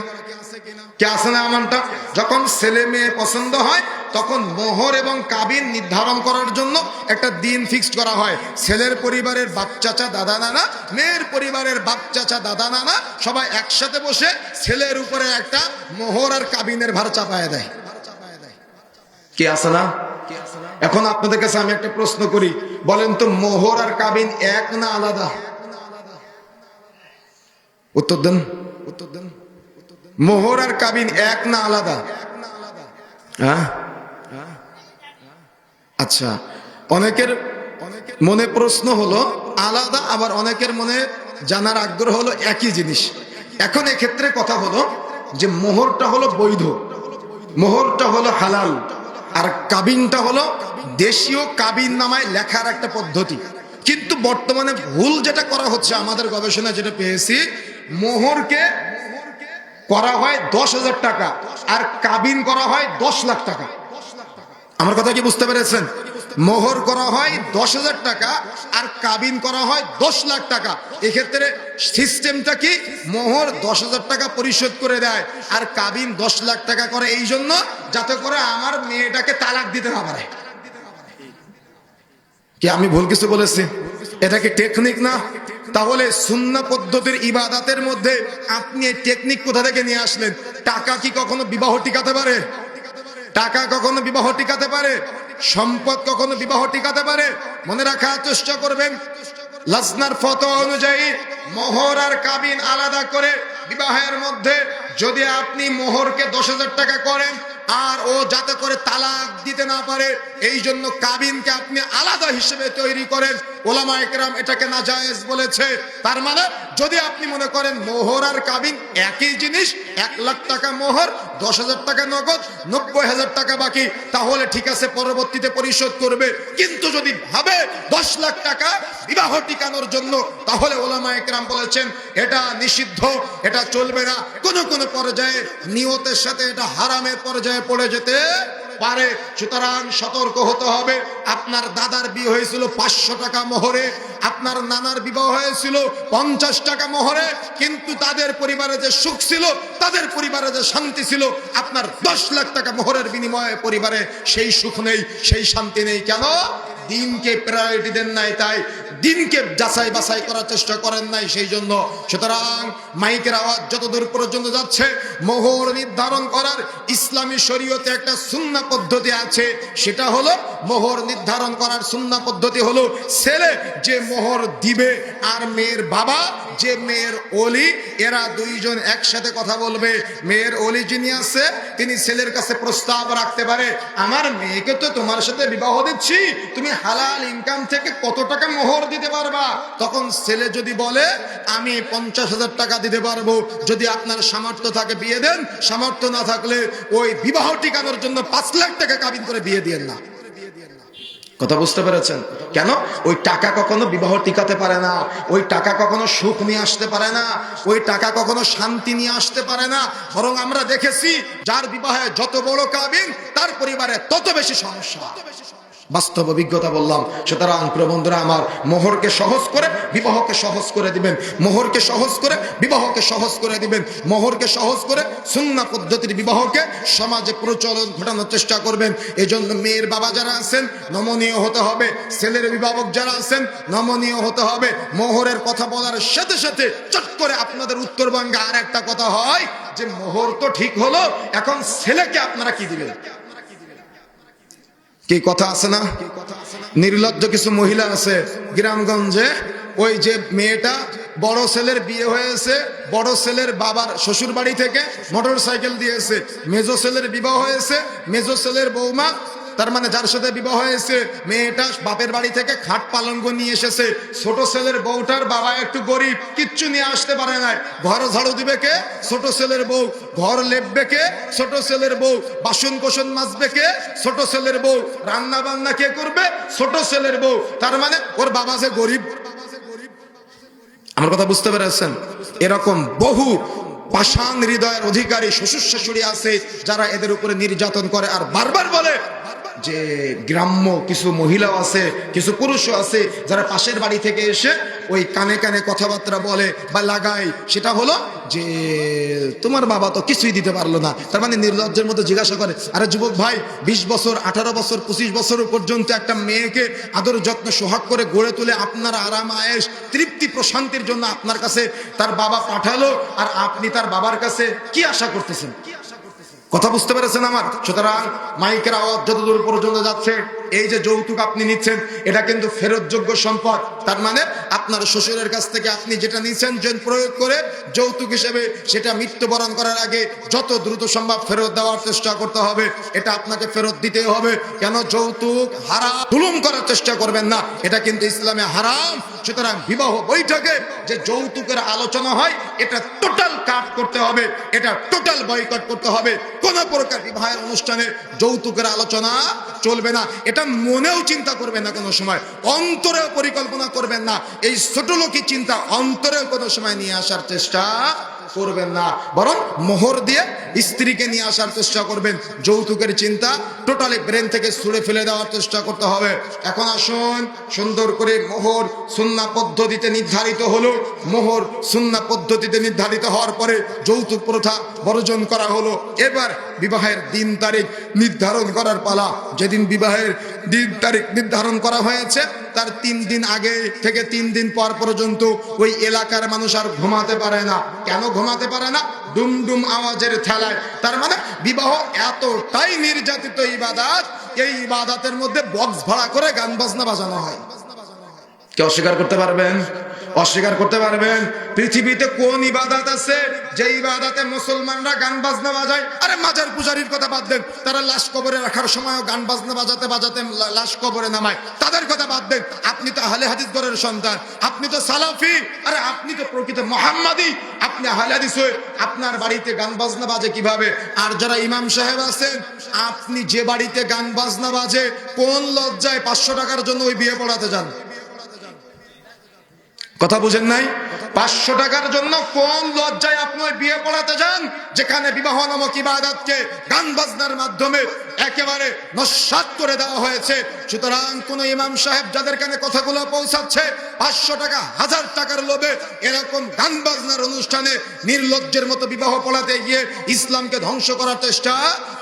কি আছে না এমনটা? যখন ছেলে মেয়ে পছন্দ হয় তখন মোহর এবং কাবিন নির্ধারণ করার জন্য একটা দিন ফিক্সড করা হয়। ছেলের পরিবারের বাপ চাচা দাদা নানা, মেয়ের পরিবারের বাপ চাচা দাদা নানা সবাই একসাথে বসে ছেলের উপরে একটা মোহর আর কাবিনের ভার চাপায় দেয়। কি আছে না? এখন আপনাদের কাছে আমি একটা প্রশ্ন করি, বলেন তো মোহর আর কাবিন এক না আলাদা? উত্তর দেন। মোহর আর কাবিন এক না আলাদা? হ্যাঁ, আচ্ছা। অনেকের মনে প্রশ্ন হলো আলাদা, আবার অনেকের মনে জানার আগ্রহ হলো একই জিনিস। এখন এক্ষেত্রে কথা হলো যে মোহরটা হলো বৈধ, মোহরটা হলো হালাল, আর কাবিনটা হলো দেশীয় কাবিন নামায় লেখার একটা পদ্ধতি। কিন্তু বর্তমানে ভুল যেটা করা হচ্ছে, আমাদের গবেষণা যেটা পেয়েছি, মোহরকে করা হয় 10,000 টাকা আর কাবিন করা হয় 10 লাখ টাকা। আমার কথা কি বুঝতে পেরেছেন? মোহর করা হয় 10,000 টাকা আর কাবিন করা হয় 10 লাখ টাকা। এক্ষেত্রে সিস্টেমটা কি? মোহর 10,000 টাকা পরিশোধ করে দেয় আর কাবিন 10 লাখ টাকা করে, এই জন্য যাতে করে আমার মেয়েটাকে তালাক দিতে না পারে। কি আমি ভুল কিছু বলেছি? এটা কি টেকনিক না? তাহলে সুন্নাহ পদ্ধতির ইবাদতের মধ্যে আপনি এই টেকনিক কোথা থেকে নিয়ে আসলেন? টাকা কি কখনো বিবাহ টিকাতে পারে? টাকা কখনো বিবাহ টিকাতে পারে? সম্পদ কখনো বিবাহ টিকাতে পারে? মনে রাখার চেষ্টা করবেন, লাজনার ফতোয়া অনুযায়ী মোহর আর কাবিন আলাদা করে বিবাহের মধ্যে যদি আপনি মোহরকে 10,000 টাকা করেন আর ও যাতে করে তালাক দিতে না পারে এই জন্য কাবিনকে আপনি আলাদা হিসেবে তৈরি করেন, ওলামা একরাম এটাকে নাজায়েজ বলেছে। তার মানে যদি আপনি মনে করেন মোহর আর কাবিন একই জিনিস, 1 লাখ টাকা মোহর, 10,000 টাকা নগদ, 90,000 টাকা বাকি, তাহলে ঠিক আছে পরবর্তীতে পরিশোধ করবে। কিন্তু যদি ভাবে 10 লাখ টাকা বিবাহ টিকানোর জন্য, তাহলে ওলামা একরাম বলেছেন এটা নিষিদ্ধ, এটা চলবে না। কোন কোন পর্যায়ে নিয়তের সাথে এটা হারামের পর্যায়ে পড়ে যেতে পারে। সুতরাং সতর্ক হতে হবে। আপনার দাদার বিয়ে হয়েছিল 500 টাকা মোহরে, আপনার নানার বিবাহ হয়েছিল 50 টাকা মোহরে, কিন্তু তাদের পরিবারে যে সুখ ছিল, তাদের পরিবারে যে শান্তি ছিল, আপনার 10 লাখ টাকা মোহরের বিনিময়ে পরিবারে সেই সুখ নেই, সেই শান্তি নেই। কেন? দিনকে প্রায়োরিটি দেন নাই, তাই দিনকে যাচাই বাছাই করার চেষ্টা করেন নাই, সেই জন্য। সুতরাং মাইকের আওয়াজ যতদূর পর্যন্ত যাচ্ছে, মোহর নির্ধারণ করার ইসলামী শরীয়তে একটা সুন্নাহ পদ্ধতি আছে। সেটা হলো, মোহর নির্ধারণ করার সুন্নাহ পদ্ধতি হলো, ছেলে যে মোহর দিবে আর মেয়ের বাবা যে মেয়ের ওলি, এরা দুইজন একসাথে কথা বলবে। মেয়ের ওলি যিনি আছে তিনি ছেলের কাছে প্রস্তাব রাখতে পারে, আমার মেয়েকে তো তোমার সাথে বিবাহ দিচ্ছি, তুমি হালাল ইনকাম থেকে কত টাকা মোহর দিতে পারবা? তখন ছেলে যদি বলে আমি 50,000 টাকা দিতে পারবো, যদি আপনার সামর্থ্য থাকে বিয়ে দেন, সামর্থ্য না থাকলে ওই বিবাহ টিকানোর জন্য 5 লাখ টাকা কাবিন করে বিয়ে দিয়েন না। কথা বুঝতে পেরেছেন? কেন? ওই টাকা কখনো বিবাহ টিকাতে পারে না, ওই টাকা কখনো সুখ নিয়ে আসতে পারে না, ওই টাকা কখনো শান্তি নিয়ে আসতে পারে না। বরং আমরা দেখেছি, যার বিবাহে যত বড় কাবিন, তার পরিবারে তত বেশি সমস্যা। বাস্তব অভিজ্ঞতা বললাম। সুতরাং প্রিয় বন্ধুরা আমার, মোহরকে সহজ করে বিবাহকে সহজ করে দিবেন, মোহরকে সহজ করে বিবাহকে সহজ করে দিবেন, মোহরকে সহজ করে সুন্নাহ পদ্ধতির বিবাহকে সমাজে প্রচলন ঘটানোর চেষ্টা করবেন। এই জন্য মেয়ের বাবা যারা আছেন নমনীয় হতে হবে, ছেলের অভিভাবক যারা আছেন নমনীয় হতে হবে। মোহরের কথা বলার সাথে সাথে চট করে আপনাদের উত্তরবঙ্গে আর একটা কথা হয় যে, মোহর তো ঠিক হলো, এখন ছেলেকে আপনারা কি দিবেন? কি কথা আছে না? নির্লজ্জ কিছু মহিলা আছে গ্রামগঞ্জে, ওই যে মেয়েটা, বড় ছেলের বিয়ে হয়েছে, বড় ছেলের বাবার শ্বশুর বাড়ি থেকে মোটর সাইকেল দিয়েছে, মেজো ছেলের বিবাহ হয়েছে, মেজো ছেলের বৌমা, তার মানে যার সাথে বিবাহ হয়েছে, মেয়েটা বাপের বাড়ি থেকে খাট পালঙ্ক নিয়ে এসেছে। ছোট ছেলের বউটার বাবা একটু গরিব, কিচ্ছু নিয়ে আসতে পারে না। ঘর ঝাড়ু দিবে কে? ছোট ছেলের বউ। ঘর লেপবে কে? ছোট ছেলের বউ। বাসন কোসন মাজবে কে? ছোট ছেলের বউ। রান্না বান্না কে করবে? ছোট ছেলের বউ। তার মানে ওর বাবা যে গরিব। আমার কথা বুঝতে পেরেছেন? এরকম বহু পাষাণ হৃদয়ের অধিকারী শ্বশুর শাশুড়ি আছে, যারা এদের উপরে নির্যাতন করে আর বারবার বলে যে, গ্রাম্য কিছু মহিলাও আছে, কিছু পুরুষও আছে, যারা পাশের বাড়ি থেকে এসে ওই কানে কানে কথাবার্তা বলে বা লাগায়। সেটা হলো যে, তোমার বাবা তো কিছুই দিতে পারলো না। তার মানে নির্লজ্জের মতো জিজ্ঞাসা করে, আরে যুবক ভাই, 20 বছর, 18 বছর, 25 বছর পর্যন্ত একটা মেয়েকে আদর যত্ন সোহাগ করে গড়ে তুলে আপনার আরাম আয়েশ তৃপ্তি প্রশান্তির জন্য আপনার কাছে তার বাবা পাঠালো, আর আপনি তার বাবার কাছে কি আশা করতেছেন? কথা বুঝতে পেরেছেন আমার? সুতরাং মাইকের আওয়াজ যতদূর পর্যন্ত যাচ্ছে, এই যে যৌতুক আপনি নিচ্ছেন, এটা কিন্তু ফেরতযোগ্য সম্পদ। তার মানে আপনার শ্বশুরের কাছ থেকে আপনি যেটা নিচ্ছেন প্রয়োগ করে যৌতুক হিসেবে, সেটা মৃত্যুবরণ করার আগে যত দ্রুত সম্ভব ফেরত দেওয়ার চেষ্টা করতে হবে। এটা আপনাকে ফেরত দিতে হবে। কেন? যৌতুক হারাম, জুলুম করার চেষ্টা করবেন না, এটা কিন্তু ইসলামে হারাম। সুতরাং বিবাহ বৈঠকে যে যৌতুকের আলোচনা হয়, এটা টোটাল কাট করতে হবে, এটা টোটাল বয়কট করতে হবে। কোন প্রকার বিবাহের অনুষ্ঠানে যৌতুকের আলোচনা চলবে না। এটা মনেও চিন্তা করবেন না কোনো সময়, অন্তরেও পরিকল্পনা করবেন না। এই ছোট লোকই চিন্তা অন্তরেও কোনো সময় নিয়ে আসার চেষ্টা করবেন না, বরং মোহর দিয়ে স্ত্রীকে নিয়ে আসার চেষ্টা করবেন। যৌতুকের চিন্তা টোটালি ব্রেন থেকে ছুঁড়ে ফেলে দেওয়ার চেষ্টা করতে হবে। এখন আসুন, সুন্দর করে মোহর সুন্নাহ পদ্ধতিতে নির্ধারিত হলো। মোহর সুন্নাহ পদ্ধতিতে নির্ধারিত হওয়ার পরে যৌতুক প্রথা বর্জন করা হলো। এবার বিবাহের দিন তারিখ নির্ধারণ করার পালা। যেদিন বিবাহের দিন তারিখ নির্ধারণ করা হয়েছে, তার 3 দিন আগে থেকে 3 দিন পর পর্যন্ত ওই এলাকার মানুষ আর ঘুমাতে পারে না। কেন ঘুমাতে পারে না? ডুমডুম আওয়াজের ঠেলায়। তার মানে বিবাহ এতটাই নির্যাতিত ইবাদত, এই ইবাদতের মধ্যে বক্স ভাড়া করে গান বাজনা বাজানো হয়। কে অস্বীকার করতে পারবেন? অস্বীকার করতে পারবেন? পৃথিবীতে কোন ইবাদত আছে যে ইবাদতে মুসলমানরা গান বাজনা বাজায়? আরে মাজার পূজারীর কথা বাদ দেন, তারা লাশ কবরে রাখার সময়ও গান বাজনা বাজাতে বাজাতে লাশ কবরে নামায়, তাদের কথা বাদ দেন। আপনি তো আহলে হাদিস ঘরের সন্তান, আপনি তো সালাফি, আরে আপনি তো প্রকৃত মুহাম্মাদি, আপনি আহলে হাদিস হয়ে আপনার বাড়িতে গান বাজনা বাজে কিভাবে? আর যারা ইমাম সাহেব আছেন, আপনি যে বাড়িতে গান বাজনা বাজে, কোন লজ্জায় 500 টাকার জন্য ওই বিয়ে পড়াতে যান? কথা বুঝেন নাই? 500 টাকার জন্য কোন লজ্জায় আপনি ওই বিয়ে পড়াতে যান যেখানে বিবাহ নামক ইবাদতকে গান বাজনার মাধ্যমে একেবারে নস্যাৎ করে দেওয়া হয়েছে। সুতরাং কোন ইমাম সাহেব যাদের কানে কথাগুলো পৌঁছাচ্ছে 500 টাকা 1000 টাকার লোভে এরকম গান বাজনার অনুষ্ঠানে নির্লজ্জের মতো বিবাহ পড়াতে গিয়ে ইসলামকে ধ্বংস করার চেষ্টা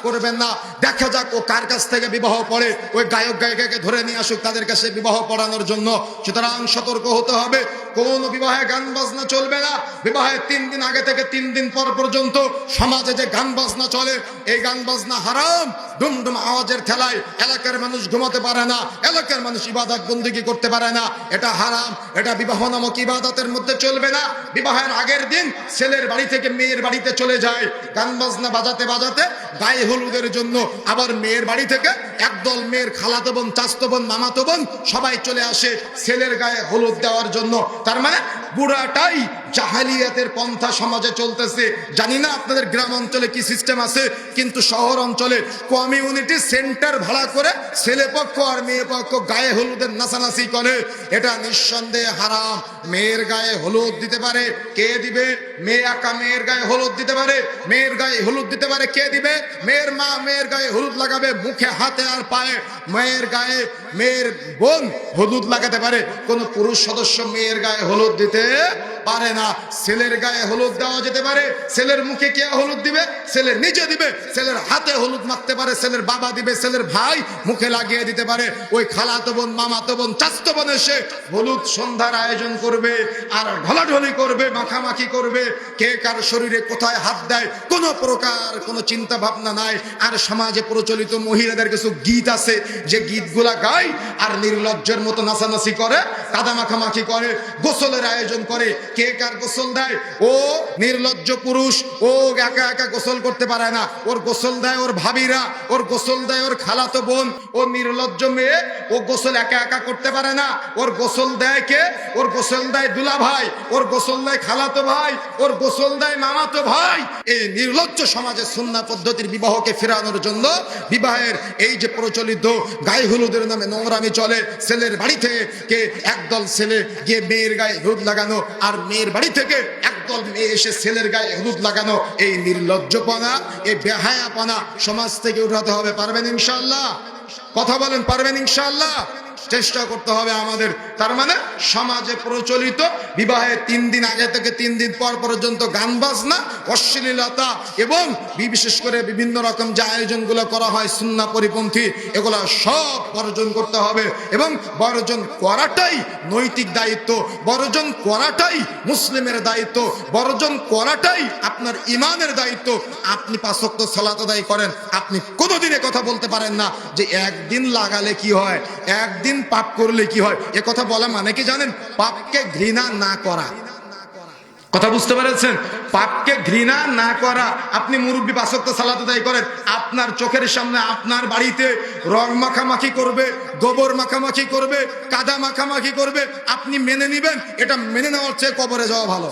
করবেন না। দেখা যাক ও কার কাছ থেকে বিবাহ পড়ে, ওই গায়ক গায়িকাকে ধরে নিয়ে আসুক তাদের কাছে বিবাহ পড়ানোর জন্য। সুতরাং সতর্ক হতে হবে, কোন বিবাহে গান বাজনা চলবে না। বিবাহের 3 দিন আগে থেকে 3 দিন পর পর্যন্ত সমাজে যে গান বাজনা চলে, এই গান বাজনা হারাম। ডুমডুম আওয়াজের ঠেলায় এলাকার মানুষ ঘুমাতে পারে না, এলাকার মানুষ ইবাদত বন্দেগী করতে পারে না, এটা হারাম। এটা বিবাহ নামক ইবাদতের মধ্যে চলবে না। বিবাহের আগের দিন ছেলের বাড়ি থেকে মেয়ের বাড়িতে চলে যায় গান বাজনা বাজাতে বাজাতে গায়ে হলুদের জন্য। আবার মেয়ের বাড়ি থেকে একদল মেয়ের খালাতো বোন, চাচতো বোন, মামাতো বোন সবাই চলে আসে ছেলের গায়ে হলুদ দেওয়ার জন্য। তার মানে পুরাটাই জাহেলিয়াতের পন্থা সমাজে চলতেছে। জানি না আপনাদের গ্রাম অঞ্চলে কি সিস্টেম আছে, কিন্তু শহর অঞ্চলে কমিউনিটি সেন্টার ভাড়া করে ছেলে পক্ষ আর মেয়ে পক্ষ গায়ে হলুদের নাচানাচি করে। এটা নিঃসন্দেহে হারাম। মেয়ের গায়ে হলুদ দিতে পারে কে দিবে? মেয়ে একা মেয়ের গায়ে হলুদ দিতে পারে? মেয়ের গায়ে হলুদ দিতে পারে কে দিবে? মেয়ের মা মেয়ের গায়ে হলুদ লাগাবে মুখে, হাতে আর পায়ে। মেয়ের গায়ে মেয়ের বোন হলুদ লাগাতে পারে, কোন পুরুষ সদস্য মেয়ের গায়ে হলুদ দিতে পারে না। ছেলের গায়ে হলুদ দেওয়া যেতে পারে। ছেলের মুখে কে হলুদ দিবে? ছেলে নিজে দিবে। ছেলের হাতে হলুদ মাখতে পারে, ছেলের বাবা দিবে, ছেলের ভাই মুখে লাগিয়ে দিতে পারে। ওই খালাতো বোন, মামাতো বোন, চাচতো বোন এসে হলুদ সন্ধ্যার আয়োজন করবে আর ঢলাঢলি করবে, মাখামাখি করবে। কে কার শরীরে কোথায় হাত দেয় কোনো প্রকার কোনো চিন্তা ভাবনা নাই। আর সমাজে প্রচলিত মহিলাদের কিছু গীত আছে, যে গীতগুলা গায় আর নির্লজ্জের মতো নাচানাচি করে, কাদা মাখামাখি করে, গোসলের আয়োজন করে। কে কার গোসল দেয়? ও নির্লজ্জ পুরুষ, ও একা একা গোসল করতে পারে না, ওর গোসল দেয় ওর ভাবিরা, ওর গোসল দেয় ওর খালাতো বোন। ও নির্লজ্জ মেয়ে, ও গোসল একা একা করতে পারে না, ওর গোসল দেয় কে? ওর গোসল দেয় দুলা ভাই, ওর গোসল দেয় খালাতো ভাই, ওর গোসল দেয় মামাতো ভাই। এই নির্লজ্জ সমাজে সুন্নাহ পদ্ধতির বিবাহকে ফেরানোর জন্য বিবাহের এই যে প্রচলিত গায়ে হলুদের নামে নোংরামি চলে, ছেলের বাড়ি থেকে একদল ছেলে গিয়ে মেয়ের গায়ে হলুদ লাগানো, আর মেয়ের বাড়ি থেকে একদল মেয়ে এসে ছেলের গায়ে হলুদ লাগানো, এই নির্লজ্জপনা, এই বেহায়াপনা সমাজ থেকে উঠাতে হবে। পারবেন ইনশাআল্লাহ? কথা বলেন, পারবেন ইনশাআল্লাহ? চেষ্টা করতে হবে আমাদের। তার মানে সমাজে প্রচলিত বিবাহের 3 দিন আগে থেকে 3 দিন পর পর্যন্ত গান বাজনা, অশ্লীলতা এবং বিশেষ করে বিভিন্ন রকম যে আয়োজনগুলো করা হয় সুন্নাহ পরিপন্থী, এগুলো সব বর্জন করতে হবে। এবং বর্জন করাটাই নৈতিক দায়িত্ব, বর্জন করাটাই মুসলিমের দায়িত্ব, বর্জন করাটাই আপনার ইমানের দায়িত্ব। আপনি 5 ওয়াক্ত সালাত আদায় করেন, আপনি কোনোদিন কথা বলতে পারেন না যে একদিন লাগালে কি হয়, একদিন পাপ করলে কি হয়। এ কথা বলা মানে কি জানেন? পাপকে ঘৃণা না করা। কথা বুঝতে পেরেছেন? পাপকে ঘৃণা না করা। আপনি মুরব্বী 5 ওয়াক্ত সালাত আদায় করেন, আপনার চোখের সামনে আপনার বাড়িতে রং মাখামাখি করবে, গোবর মাখামাখি করবে, কাদা মাখামাখি করবে, আপনি মেনে নিবেন? এটা মেনে নেওয়ার চেয়ে কবরে যাওয়া ভালো।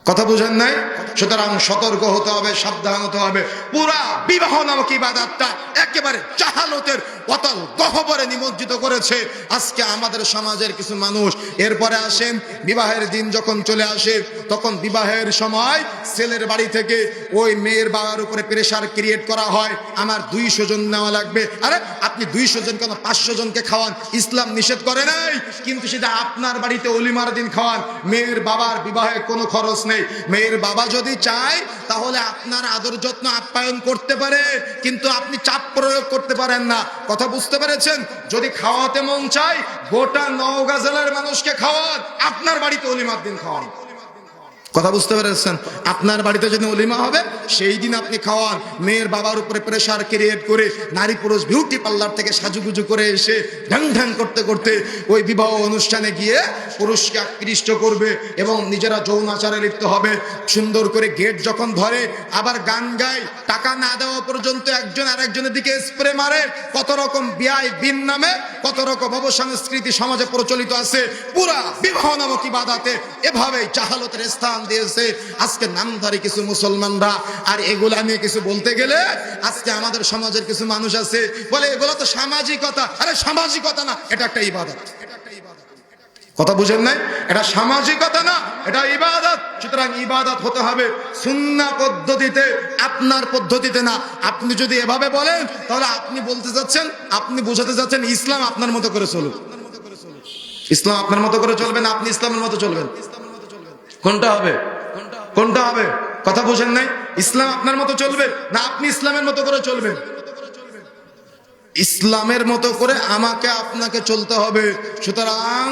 কথা বুঝেন নাই? সুতরাং সতর্ক হতে হবে, সাবধান হতে হবে। পুরা বিবাহ নামক ইবাদতটা একেবারে জাহালতের অতল গহ্বরে নিমজ্জিত করেছে আজকে আমাদের সমাজের কিছু মানুষ। এরপরে আসেন বিবাহের দিন যখন চলে আসে, তখন বিবাহের সময় ছেলের বাড়ি থেকে ওই মেয়ের বাবার উপরে প্রেশার ক্রিয়েট করা হয়, আমার 200 জন নেওয়া লাগবে। আরে আপনি 200 জন কেন, 500 জনকে খাওয়ান, ইসলাম নিষেধ করে নাই। কিন্তু সেটা আপনার বাড়িতে অলিমার দিন খাওয়ান, মেয়ের বাবার বিবাহে কোনো খরচ নেই। মেয়ের বাবা যদি চায় তাহলে আপনার আদর যত্ন আপ্যায়ন করতে পারে, কিন্তু আপনি চাপ প্রয়োগ করতে পারেন না। কথা বুঝতে পেরেছেন? যদি খাওয়াতে মন চায় গোটা নওগাঁ জেলার মানুষকে খাওয়ান, আপনার বাড়িতে অলিমার দিন খাওয়ান। কথা বুঝতে পেরেছেন? আপনার বাড়িতে যদি অলিমা হবে সেই দিন আপনি খাওয়ান। মেয়ের বাবার উপরে প্রেশার ক্রিয়েট করে নারী পুরুষ বিউটি পার্লার থেকে সাজুগুজু করে এসে ঢ্যাং ঢ্যাং করতে করতে ওই বিবাহ অনুষ্ঠানে গিয়ে পুরুষকে আকৃষ্ট করবে এবং নিজেরা যৌনাচারে লিপ্ত হবে। সুন্দর করে গেট যখন ধরে আবার গান গায়, টাকা না দেওয়া পর্যন্ত একজন আরেকজনের দিকে স্প্রে মারে। কত রকম বিয়াই বিন নামে কত রকম অবসংস্কৃতি সমাজে প্রচলিত আছে। পুরা বিবাহ নামক ইবাদতে এভাবে জাহালতের স্থান দিয়েছে আজকে নামধারী কিছু মুসলমানরা। আর এগুলা নিয়ে কিছু বলতে গেলে আজকে আমাদের সমাজের কিছু মানুষ আছে বলে এগুলো তো সামাজিকতা। আরে সামাজিকতা না, এটা একটা ইবাদত। কথা বুঝেন নাই? এটা সামাজিকতা না, এটা ইবাদত। সুতরাং ইবাদত হতে হবে সুন্নাহ পদ্ধতিতে, আপনার পদ্ধতিতে না। আপনি যদি এভাবে বলেন তাহলে আপনি বলতে যাচ্ছেন, আপনি বোঝাতে যাচ্ছেন ইসলাম আপনার মতো করে চলুক। ইসলাম আপনার মতো করে চলবে না আপনি ইসলামের মতো চলবেন? কোনটা হবে? কোনটা হবে? কথা বুঝেন নাই? ইসলাম আপনার মতো চলবে না আপনি ইসলামের মতো করে চলবেন? ইসলামের মতো করে আমাকে আপনাকে চলতে হবে। সুতরাং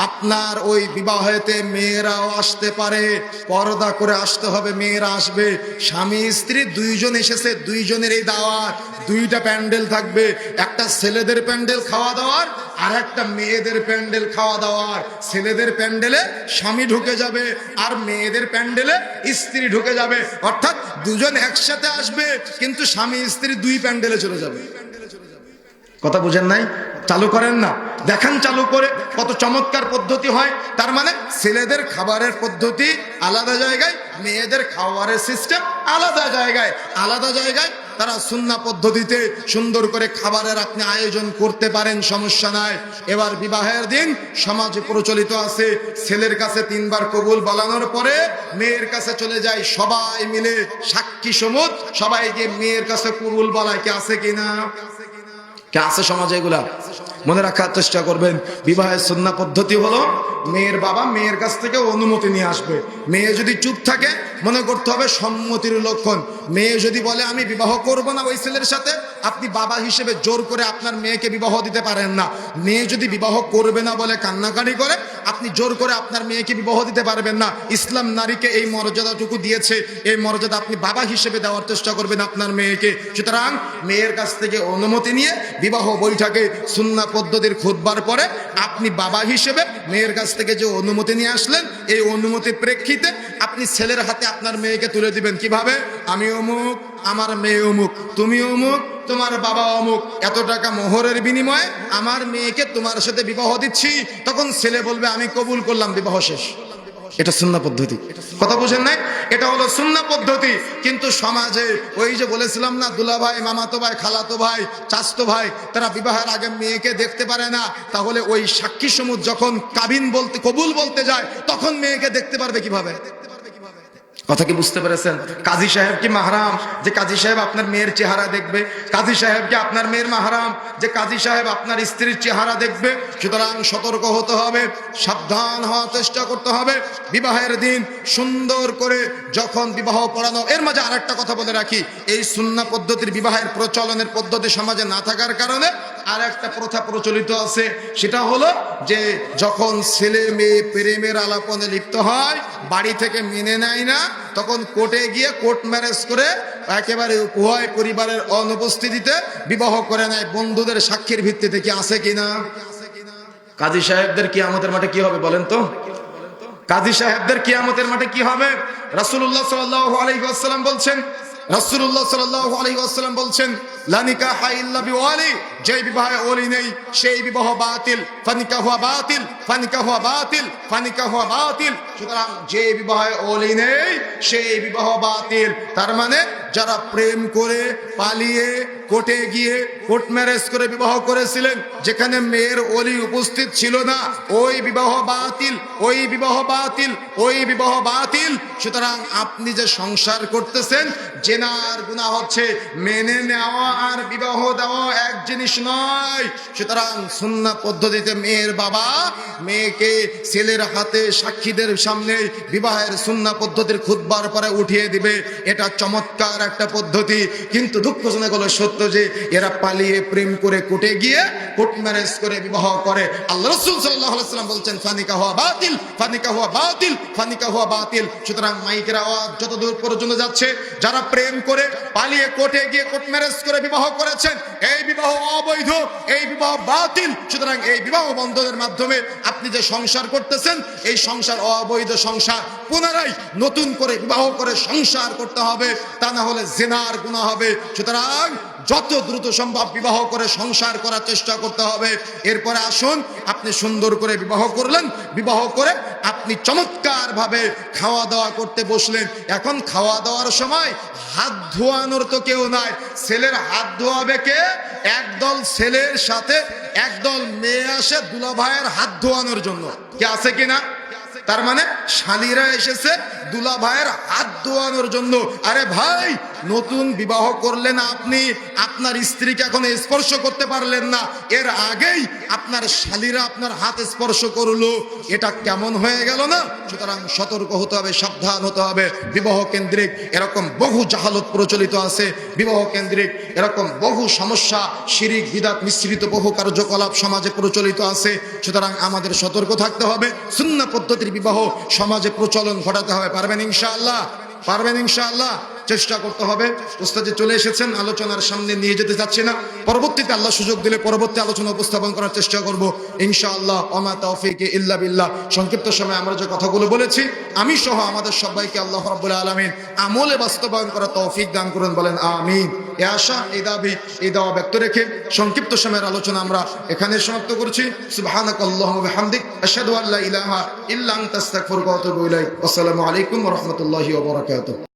আপনার ওই বিবাহেতে মেয়েরাও আসতে পারে, পর্দা করে আসতে হবে, মেয়েরা আসবে। স্বামী স্ত্রী দুইজন এসেছে, দুইজনের এই দাওয়াত, দুইটা প্যান্ডেল থাকবে, একটা ছেলেদের প্যান্ডেল খাওয়া দাওয়ার আর একটা মেয়েদের প্যান্ডেল খাওয়া দাওয়ার। ছেলেদের প্যান্ডেলে স্বামী ঢুকে যাবে আর মেয়েদের প্যান্ডেলে স্ত্রী ঢুকে যাবে, অর্থাৎ দুজন একসাথে আসবে কিন্তু স্বামী স্ত্রী দুই প্যান্ডেলে চলে যাবে। কথা বুঝেন নাই? চালু করেন না, দেখেন চালু করে কত চমৎকার পদ্ধতি হয়। তার মানে ছেলেদের খাবারের পদ্ধতি আলাদা জায়গায়, মেয়েদের খাবারের সিস্টেম আলাদা জায়গায়। আলাদা জায়গায় তারা সুন্নাহ পদ্ধতিতে সুন্দর করে খাবারের আপনি আয়োজন করতে পারেন, সমস্যা নাই। এবার বিবাহের দিন সমাজে প্রচলিত আছে, ছেলের কাছে 3 বার কবুল বলানোর পরে মেয়ের কাছে চলে যায়, সবাই মিলে সাক্ষী সমুদ সবাই গিয়ে মেয়ের কাছে কবুল বলায়। কি আছে কিনা? কে আছে সমাজে? এগুলা মনে রাখার চেষ্টা করবেন। বিবাহের সুন্নাহ পদ্ধতি হলো মেয়ের বাবা মেয়ের কাছ থেকে অনুমতি নিয়ে আসবে। মেয়ে যদি চুপ থাকে মনে করতে হবে সম্মতির লক্ষণ। মেয়ে যদি বলে আমি বিবাহ করব না ওই ছেলের সাথে, আপনি বাবা হিসেবে জোর করে আপনার মেয়েকে বিবাহ দিতে পারেন না। মেয়ে যদি বিবাহ করবে না বলে কান্নাকাটি করে, আপনি জোর করে আপনার মেয়েকে বিবাহ দিতে পারবেন না। ইসলাম নারীকে এই মর্যাদাটুকু দিয়েছে, এই মর্যাদা আপনি বাবা হিসেবে দেওয়ার চেষ্টা করবেন আপনার মেয়েকে। সুতরাং মেয়ের কাছ থেকে অনুমতি নিয়ে বিবাহ বৈঠকে সুন্নাহ পদ্ধতির খুতবার পরে আপনি বাবা হিসেবে মেয়ের কাছ থেকে যে অনুমতি নিয়ে আসলেন, এই অনুমতির প্রেক্ষিতে আপনি ছেলের হাতে আপনার মেয়েকে তুলে দিবেন। কিভাবে? আমি অমুক, আমার মেয়ে অমুক, তুমি অমুক, তোমার বাবা অমুক, এত টাকা মোহরের বিনিময়ে আমার মেয়েকে তোমার সাথে বিবাহ দিচ্ছি। তখন ছেলে বলবে আমি কবুল করলাম, বিবাহ শেষ। এটা সুন্নাহ পদ্ধতি। কথা বুঝেন নাই? এটা হলো সুন্নাহ পদ্ধতি। কিন্তু সমাজে ওই যে বলেছিলাম না, দুলা ভাই, মামাতো ভাই, খালাতো ভাই, চাচতো ভাই, তারা বিবাহের আগে মেয়েকে দেখতে পারে না। তাহলে ওই সাক্ষী সমুদ যখন কাবিন বলতে, কবুল বলতে যায়, তখন মেয়েকে দেখতে পারবে কিভাবে? কথা কি বুঝতে পেরেছেন? কাজী সাহেব কি মাহরাম যে কাজী সাহেব আপনার মেয়ের চেহারা দেখবে? কাজী সাহেব কি আপনার মেয়ের মাহরাম যে কাজী সাহেব আপনার স্ত্রীর চেহারা দেখবে? সুতরাং সতর্ক হতে হবে, সাবধান হওয়ার চেষ্টা করতে হবে। বিবাহের দিন সুন্দর করে যখন বিবাহ পড়ানো। এর মাঝে আরেকটা কথা বলে রাখি, এই সুন্নাহ পদ্ধতির বিবাহের প্রচলনের পদ্ধতি সমাজে না থাকার কারণে আর একটা প্রথা প্রচলিত আছে। সেটা হলো যে যখন ছেলে মেয়ে প্রেমের আলাপনে লিপ্ত হয়, বাড়ি থেকে মেনে নেয় না, তখন কোর্টে গিয়ে কোর্ট ম্যারেজ করে একেবারে উভয় পরিবারের অনুপস্থিতিতে বিবাহ করে নেয় বন্ধুদের সাক্ষীর ভিত্তিতে। কি আছে কিনা? কাজী সাহেবদের কিয়ামতের মাঠে কি হবে বলেন তো? কাজী সাহেবদের কিয়ামতের মাঠে কি হবে? রাসূলুল্লাহ সাল্লাল্লাহু আলাইহি ওয়াসাল্লাম বলছেন, রাসূলুল্লাহ সাল্লাল্লাহু আলাইহি ওয়াসাল্লাম বলছেন, লা নিকাহা ইল্লা বিওয়ালি, যে বিবাহে ওলি নেই সেই বিবাহ বাতিল। ফানিকাহু বাতিল, ফানিকাহু বাতিল, ফানিকাহু বাতিল। সুতরাং যে বিবাহে ওলি নেই সেই বিবাহ বাতিল। তার মানে যারা প্রেম করে পালিয়ে কোর্টে গিয়ে কোর্ট ম্যারেজ করে বিবাহ করেছিলেন, যেখানে মেয়ের ওলি উপস্থিত ছিল না, ওই বিবাহ বাতিল, ওই বিবাহ বাতিল, ওই বিবাহ বাতিল। সুতরাং আপনি যে সংসার করতেছেন, জেনার গুনাহ হচ্ছে। মেনে নেওয়া আর বিবাহ দেওয়া এক জিনিস নয়। সুতরাং সুন্নাহ পদ্ধতিতে মেয়ের বাবা মেয়েকে ছেলের হাতে সাক্ষীদের সামনে বিবাহের সুন্নাহ পদ্ধতির খুতবার পরে উঠিয়ে দিবে। এটা চমৎকার একটা পদ্ধতি। কিন্তু দুঃখজনক হলো সত্য যে এরা পালিয়ে প্রেম করে কোর্টে গিয়ে কোর্ট ম্যারেজ করে বিবাহ করে। আল্লাহ রাসূল সাল্লাল্লাহু আলাইহি ওয়াসাল্লাম বলছেন, ফানিকা হুয়া বাতিল, ফানিকা হুয়া বাতিল, ফানিকা হুয়া বাতিল। সুতরাং মাইকের আওয়াজ যতদূর পর্যন্ত যাচ্ছে, যারা প্রেম করে পালিয়ে কোর্টে গিয়ে কোর্ট ম্যারেজ করে বিবাহ করেছেন, এই বিবাহ অবৈধ, এই বিবাহ বাতিল। সুতরাং এই বিবাহ বন্ধনের মাধ্যমে আপনি যে সংসার করতেছেন, এই সংসার অবৈধ। অবৈধ সংসার, পুনরায় নতুন করে বিবাহ করে সংসার করতে হবে, তা না হলে জিনার গুনাহ হবে। সুতরাং যত দ্রুত সম্ভব বিবাহ করে সংসার করার চেষ্টা করতে হবে। এরপরে আসুন, আপনি সুন্দর করে বিবাহ করলেন, বিবাহ করে আপনি চমৎকার ভাবে খাওয়া দাওয়া করতে বসলেন। এখন খাওয়া দাওয়ার সময় হাত ধোয়ানোর তো কেউ নাই, ছেলের হাত ধোয়াবে কে? একদল ছেলের সাথে একদল মেয়ে আসে দুলা ভাইয়ের হাত ধোয়ানোর জন্য, কে আছে কিনা? তার মানে শালীরা এসেছে দুলা ভাইয়ের হাত ধোয়ানোর জন্য। আরে ভাই, নতুন বিবাহ করলেন আপনি, আপনার স্ত্রীকে এখন স্পর্শ করতে পারলেন না, এর আগেই আপনার শালীরা আপনার হাত স্পর্শ করলো, এটা কেমন হয়ে গেল না? সুতরাং সতর্ক হতে হবে, সাবধান হতে হবে। বিবাহ কেন্দ্রিক এরকম বহু জাহালত প্রচলিত আছে, বিবাহ কেন্দ্রিক এরকম বহু সমস্যা, শিরিক বিদআত মিশ্রিত বহু কার্যকলাপ সমাজে প্রচলিত আছে। সুতরাং আমাদের সতর্ক থাকতে হবে, সুন্নাহ পদ্ধতির বিবাহ সমাজে প্রচলন ঘটাতে হবে। পারবেন ইনশাআল্লাহ? পারবেন ইনশাআল্লাহ? চেষ্টা করতে হবে। উস্তাদ যে চলে এসেছেন, আলোচনার সামনে নিয়ে যেতে চাচ্ছি না, পরবর্তীতে আল্লাহ সুযোগ দিলে পরবর্তী আলোচনা উপস্থাপন করার চেষ্টা করব ইনশাআল্লাহ। ওমা তাওফীকি ইল্লা বিল্লাহ। সংক্ষিপ্ত সময়ে আমরা যে কথাগুলো বলেছি, আমি সহ আমাদের সবাইকে আল্লাহ রাব্বুল আলামিন আমলে বাস্তবায়ন করার তৌফিক দান করুন, বলেন আমিন। এই আশা, এই দাবি, এই দাওয়া ব্যক্ত রেখে সংক্ষিপ্ত সময়ের আলোচনা আমরা এখানে সমাপ্ত করছি। সুবহানাকাল্লাহুম্মা ওয়া বিহামদিক, আশহাদু আল্লা ইলাহা ইল্লা আনতা আস্তাগফিরুকা ওয়া আতুবু ইলাইক। আসসালামু আলাইকুম ওয়া রাহমাতুল্লাহি ওয়া বারাকাতুহু।